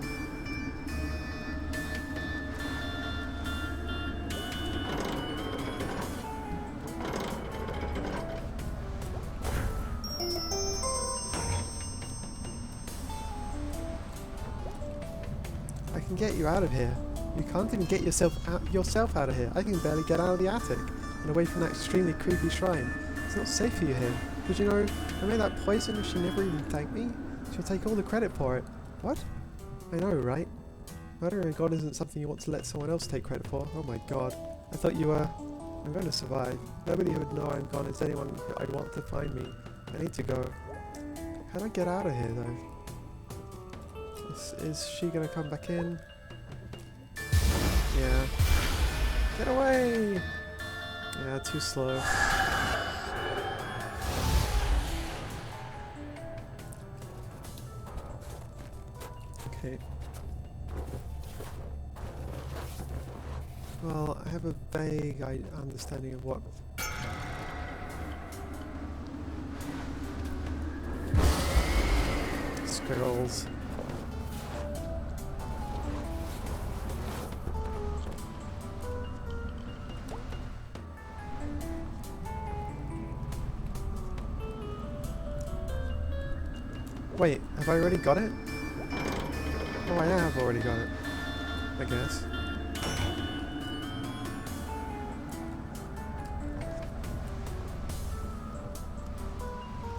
I can get you out of here. You can't even get yourself out of here. I can barely get out of the attic and away from that extremely creepy shrine. It's not safe for you here. Did you know I made that poison and she never even thanked me? She'll take all the credit for it. What? I know, right? Murdering a god isn't something you want to let someone else take credit for. Oh my god. I thought you were... I'm going to survive. Nobody who would know I'm gone is anyone I'd want to find me. I need to go. How do I get out of here though? Is she gonna come back in? Yeah. Get away! Yeah, too slow. Okay. Well, I have a vague understanding of what... Squirrels. Wait, have I already got it? Oh, I have already got it. I guess.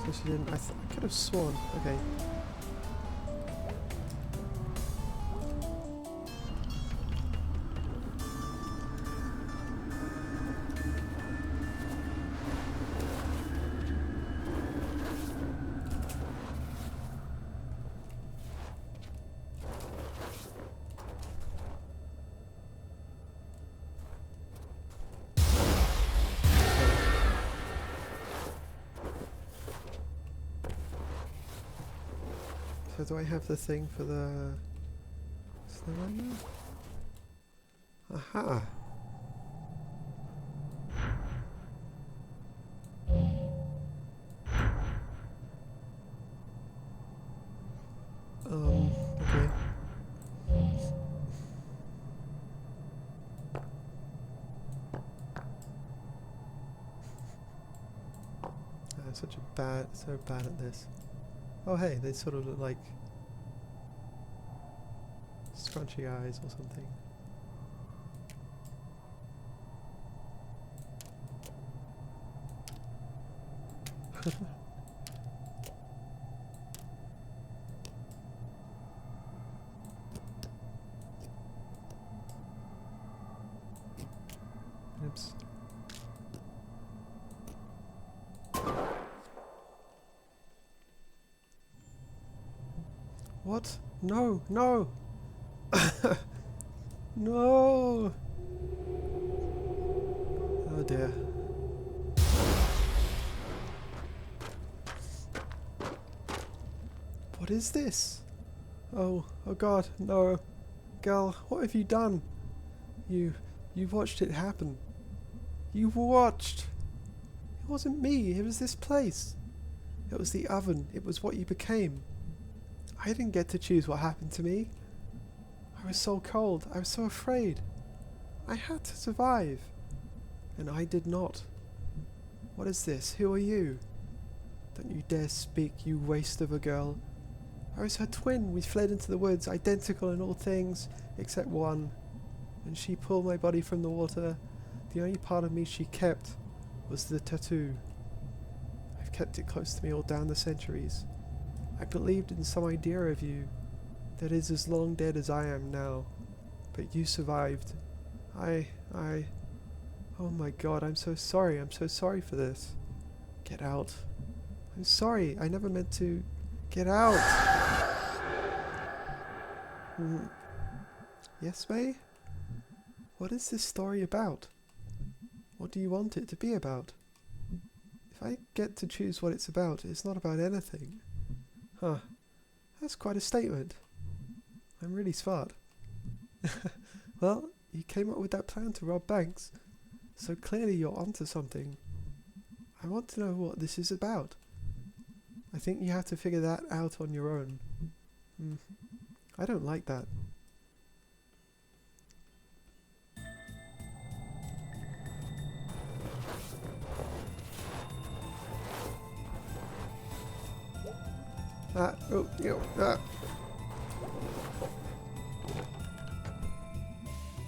So she didn't... I could have sworn. Okay. So do I have the thing for the snowman? Aha! Okay. I'm so bad at this. Oh hey, they sort of look like scrunchy eyes or something. Oops. What? No, no! No! Oh dear. What is this? Oh god, no. Girl, what have you done? You watched it happen. You watched! It wasn't me, it was this place. It was the oven, it was what you became. I didn't get to choose what happened to me. I was so cold, I was so afraid. I had to survive. And I did not. What is this? Who are you? Don't you dare speak, you waste of a girl. I was her twin. We fled into the woods, identical in all things, except one. When she pulled my body from the water, the only part of me she kept was the tattoo. I've kept it close to me all down the centuries. I believed in some idea of you that is as long dead as I am now. But you survived. Oh my god, I'm so sorry for this. Get out. I'm sorry, I never meant to. Get out! Yes, May? What is this story about? What do you want it to be about? If I get to choose what it's about, it's not about anything. Huh. That's quite a statement. I'm really smart. Well, you came up with that plan to rob banks, so clearly you're onto something. I want to know what this is about. I think you have to figure that out on your own. I don't like that.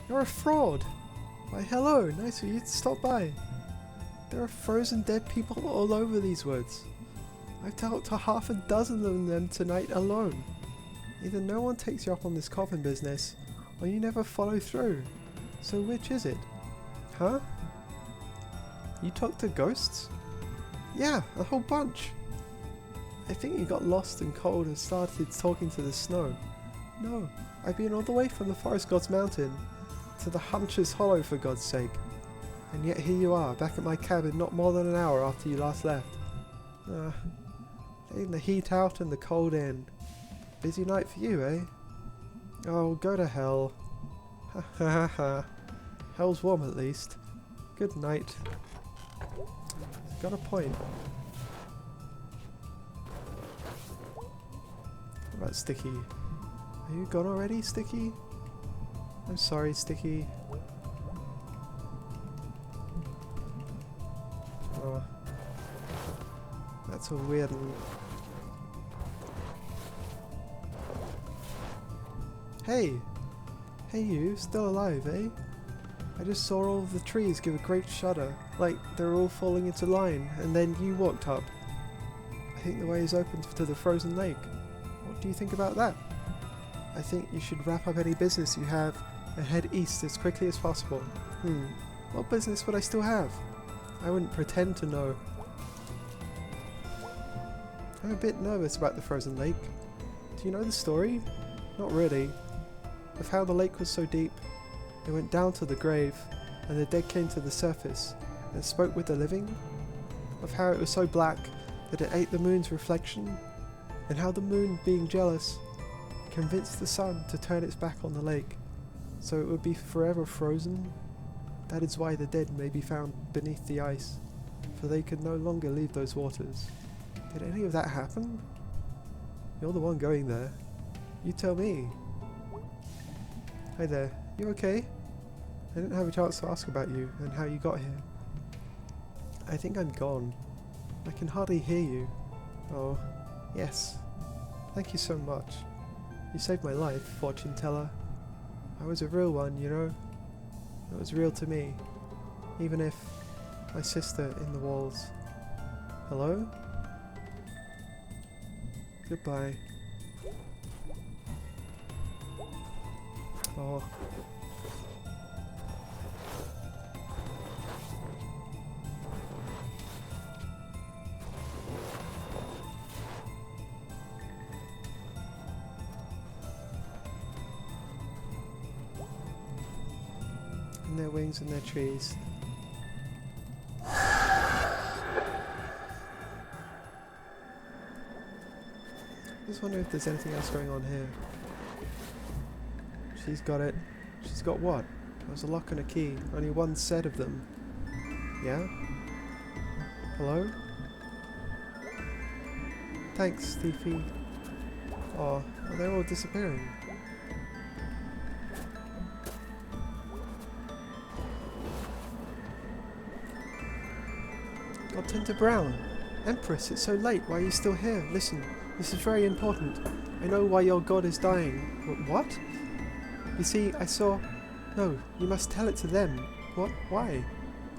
You're a fraud! Why hello, nice of you to stop by. There are frozen dead people all over these woods. I've talked to half a dozen of them tonight alone. Either no one takes you up on this coffin business, or you never follow through. So which is it? Huh? You talk to ghosts? Yeah, a whole bunch. I think you got lost and cold and started talking to the snow. No, I've been all the way from the Forest God's Mountain to the Hunter's Hollow for God's sake. And yet here you are, back at my cabin not more than an hour after you last left. Taking the heat out and the cold in. Busy night for you, eh? Oh, go to hell. Ha ha ha ha. Hell's warm at least. Good night. Got a point. What about Sticky? Are you gone already, Sticky? I'm sorry, Sticky. Oh. That's a weird one. Hey! Hey you, still alive, eh? I just saw all of the trees give a great shudder, like they're all falling into line, and then you walked up. I think the way is open to the frozen lake. What do you think about that? I think you should wrap up any business you have and head east as quickly as possible. What business would I still have? I wouldn't pretend to know. I'm a bit nervous about the frozen lake. Do you know the story? Not really. Of how the lake was so deep, it went down to the grave, and the dead came to the surface and spoke with the living? Of how it was so black that it ate the moon's reflection, and how the moon, being jealous, convinced the sun to turn its back on the lake, so it would be forever frozen? That is why the dead may be found beneath the ice, for they could no longer leave those waters. Did any of that happen? You're the one going there. You tell me. Hi there, you okay? I didn't have a chance to ask about you and how you got here. I think I'm gone. I can hardly hear you. Oh, yes. Thank you so much. You saved my life, fortune teller. I was a real one, you know. It was real to me, even if my sister in the walls. Hello? Goodbye. Oh. And their wings and their trees. I just wonder if there's anything else going on here. She's got it. She's got what? There was a lock and a key. Only one set of them. Yeah? Hello? Thanks, Thiefy. Oh, they're all disappearing. Godtender Brown. Empress, it's so late. Why are you still here? Listen, this is very important. I know why your god is dying. What? You see, I saw... No, you must tell it to them. What? Why?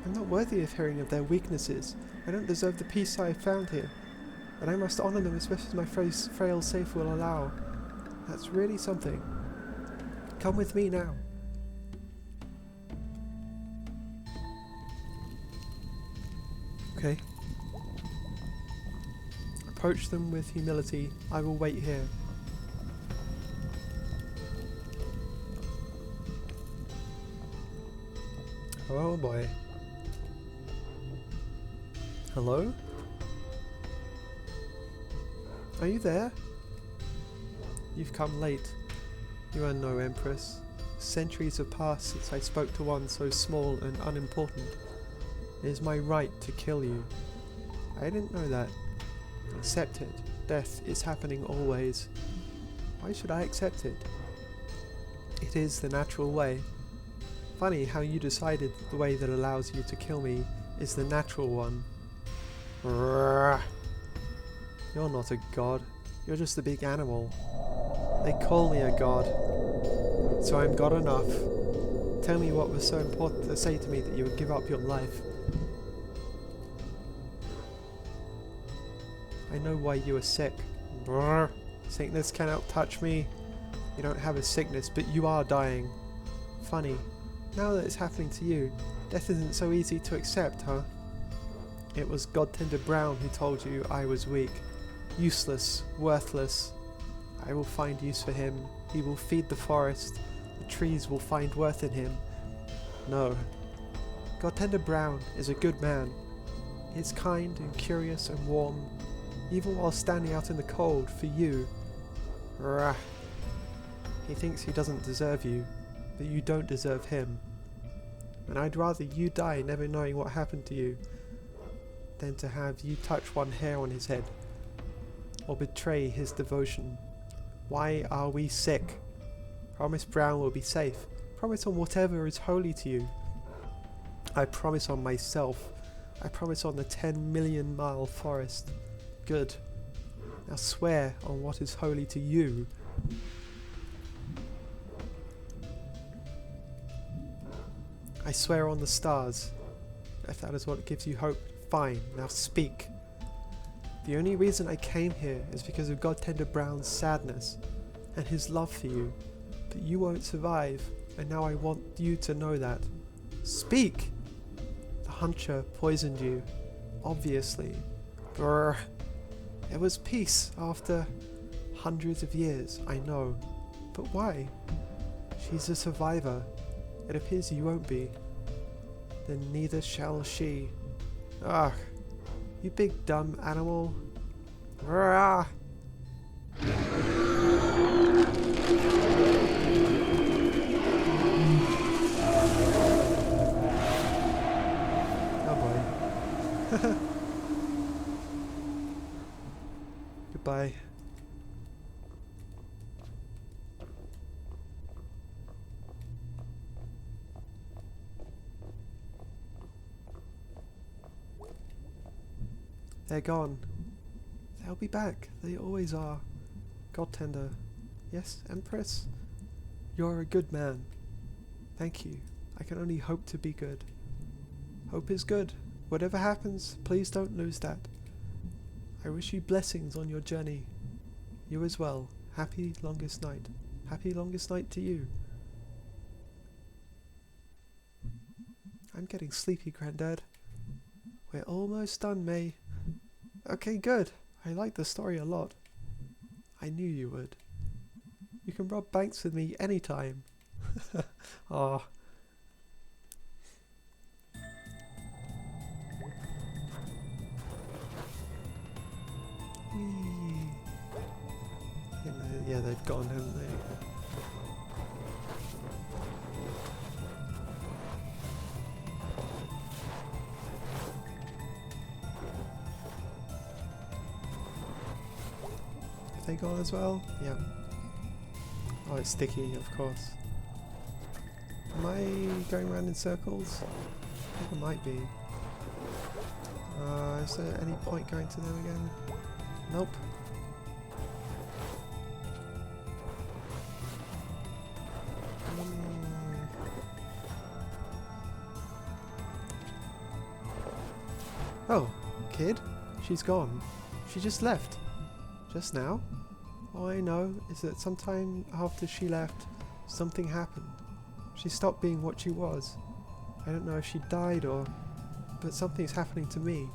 I'm not worthy of hearing of their weaknesses. I don't deserve the peace I have found here. But I must honour them as best as my frail safe will allow. That's really something. Come with me now. Okay. Approach them with humility. I will wait here. Oh boy. Hello? Are you there? You've come late. You are no empress. Centuries have passed since I spoke to one so small and unimportant. It is my right to kill you. I didn't know that. Accept it. Death is happening always. Why should I accept it? It is the natural way. Funny how you decided the way that allows you to kill me is the natural one. You're not a god. You're just a big animal. They call me a god. So I'm god enough. Tell me what was so important to say to me that you would give up your life. I know why you are sick. Sickness cannot touch me. You don't have a sickness, but you are dying. Funny. Now that it's happening to you, death isn't so easy to accept, huh? It was Godtender Brown who told you I was weak. Useless. Worthless. I will find use for him. He will feed the forest. The trees will find worth in him. No. Godtender Brown is a good man. He is kind and curious and warm, even while standing out in the cold for you. Rah. He thinks he doesn't deserve you, but you don't deserve him. And I'd rather you die never knowing what happened to you than to have you touch one hair on his head or betray his devotion. Why are we sick? Promise Brown will be safe. Promise on whatever is holy to you. I promise on myself. I promise on the 10 million mile forest. Good. Now swear on what is holy to you. I swear on the stars. If that is what gives you hope, fine. Now speak. The only reason I came here is because of Godtender Brown's sadness and his love for you. But you won't survive, and now I want you to know that. Speak! The hunter poisoned you. Obviously. Brrr. It was peace after hundreds of years, I know. But why? She's a survivor. It appears you won't be. Then neither shall she. Ugh. You big dumb animal. Rah! Oh boy. Goodbye. They're gone. They'll be back. They always are. Godtender. Yes, Empress? You're a good man. Thank you. I can only hope to be good. Hope is good. Whatever happens, please don't lose that. I wish you blessings on your journey. You as well. Happy longest night. Happy longest night to you. I'm getting sleepy, Grandad. We're almost done, May. Okay, good. I like the story a lot. I knew you would. You can rob banks with me anytime. Aw. Yeah, they've gone, haven't they? they gone as well? Yeah. Oh, it's sticky, of course. Am I going around in circles? I think I might be. Is there any point going to them again? Nope. Oh, kid? She's gone. She just left. Just now? All I know is that sometime after she left, something happened. She stopped being what she was. I don't know if she died or... but something's happening to me.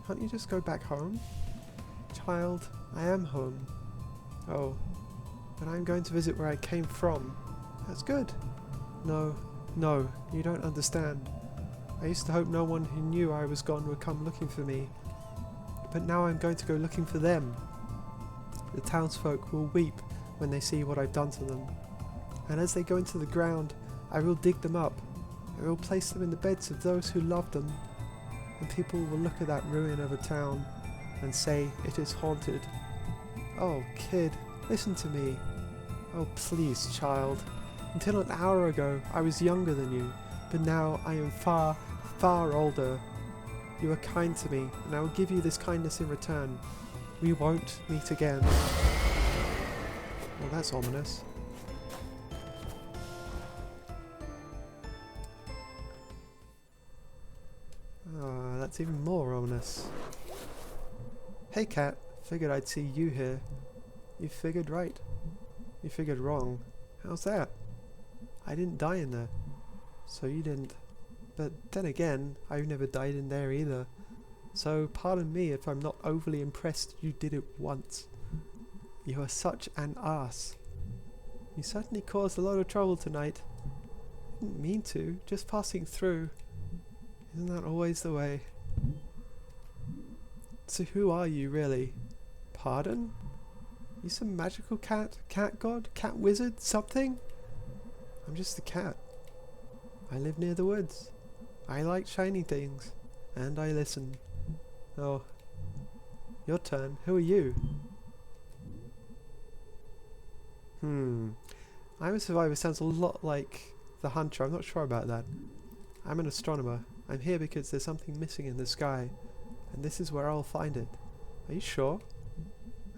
Can't you just go back home? Child, I am home. Oh, but I'm going to visit where I came from. That's good. No, you don't understand. I used to hope no one who knew I was gone would come looking for me. But now I'm going to go looking for them. The townsfolk will weep when they see what I've done to them. And as they go into the ground, I will dig them up. I will place them in the beds of those who loved them. And people will look at that ruin of a town and say it is haunted. Oh, kid, listen to me. Oh, please, child. Until an hour ago, I was younger than you, but now I am far, far older. You are kind to me, and I will give you this kindness in return. We won't meet again. Well, that's ominous. That's even more ominous. Hey cat, figured I'd see you here. You figured right. You figured wrong. How's that? I didn't die in there. So you didn't. But then again, I've never died in there either. So pardon me if I'm not overly impressed you did it once. You are such an ass. You certainly caused a lot of trouble tonight. Didn't mean to, just passing through. Isn't that always the way? So who are you really? Pardon? You some magical cat? Cat god? Cat wizard? Something? I'm just a cat. I live near the woods. I like shiny things. And I listen. Oh. Your turn. Who are you? I'm a survivor sounds a lot like the hunter. I'm not sure about that. I'm an astronomer. I'm here because there's something missing in the sky. And this is where I'll find it. Are you sure?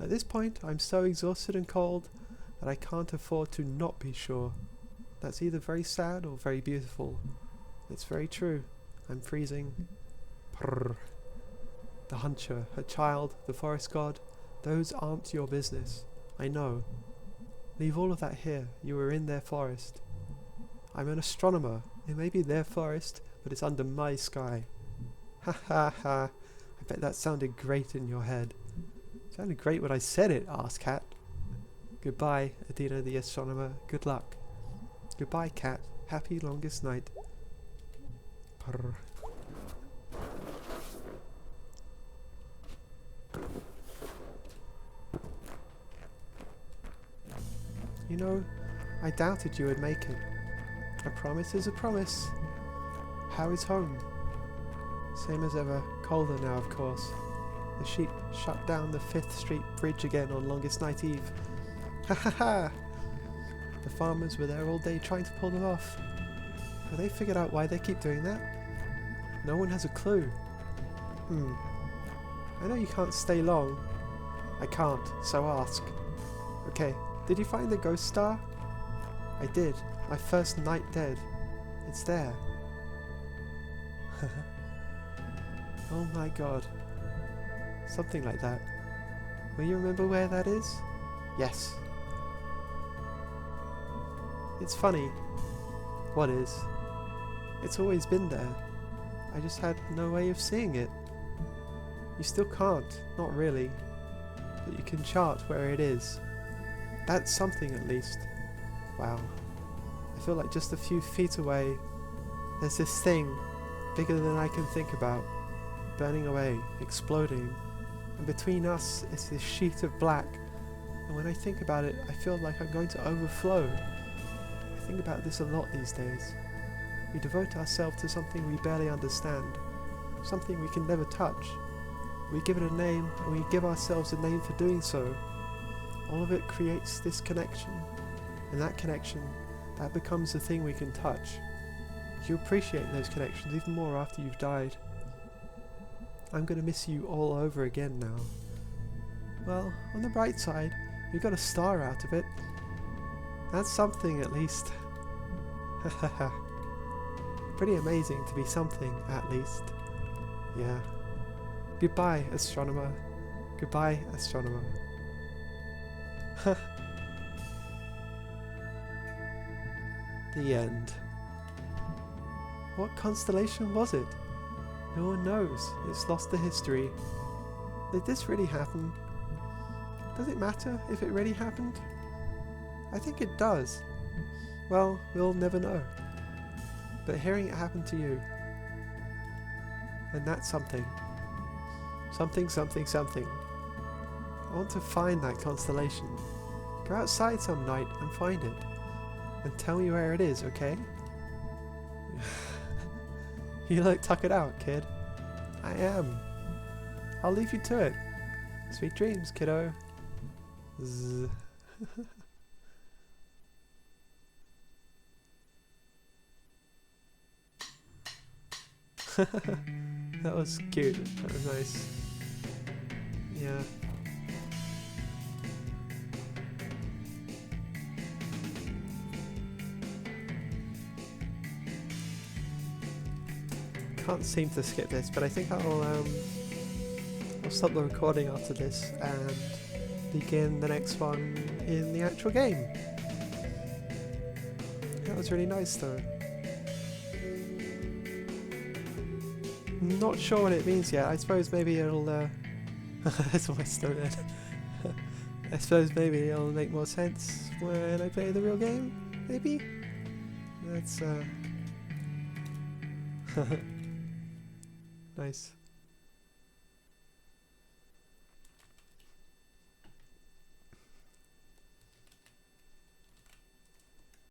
At this point, I'm so exhausted and cold that I can't afford to not be sure. That's either very sad or very beautiful. It's very true. I'm freezing. Prrr. The hunter, her child, the forest god, those aren't your business. I know. Leave all of that here. You were in their forest. I'm an astronomer. It may be their forest, but it's under my sky. Ha ha ha. I bet that sounded great in your head. Sounded great when I said it, ass cat. Goodbye, Adina the astronomer. Good luck. Goodbye, cat. Happy longest night. Purr. You know, I doubted you would make it. A promise is a promise. How is home? Same as ever. Colder now, of course. The sheep shut down the 5th Street Bridge again on longest night eve. Ha ha ha! The farmers were there all day trying to pull them off. Have they figured out why they keep doing that? No one has a clue. I know you can't stay long. I can't, so ask. Okay, did you find the ghost star? I did. My first night dead. It's there. Oh my god. Something like that. Will you remember where that is? Yes. It's funny. What is? It's always been there. I just had no way of seeing it. You still can't, not really. But you can chart where it is. That's something at least. Wow. I feel like just a few feet away, there's this thing, bigger than I can think about, burning away, exploding. And between us is this sheet of black. And when I think about it, I feel like I'm going to overflow. I think about this a lot these days. We devote ourselves to something we barely understand, something we can never touch. We give it a name, and we give ourselves a name for doing so. all of it creates this connection, and that connection, that becomes the thing we can touch. You appreciate those connections even more after you've died. I'm gonna miss you all over again now. Well, on the bright side, we got a star out of it. That's something at least. Hahaha. Pretty amazing to be something, at least. Yeah. Goodbye, astronomer. Goodbye, astronomer. The end. What constellation was it? No one knows. It's lost to history. Did this really happen? Does it matter if it really happened? I think it does. Well, we'll never know. But hearing it happen to you, and that's something. Something, something, something. I want to find that constellation. Go outside some night and find it. And tell me where it is, okay? You look tuckered out, kid. I am. I'll leave you to it. Sweet dreams, kiddo. Zzz. That was cute. That was nice. Yeah. Can't seem to skip this, but I think I'll stop the recording after this and begin the next one in the actual game. That was really nice though. Not sure what it means yet. I suppose maybe it'll that's my story. I suppose maybe it'll make more sense when I play the real game, maybe? That's nice.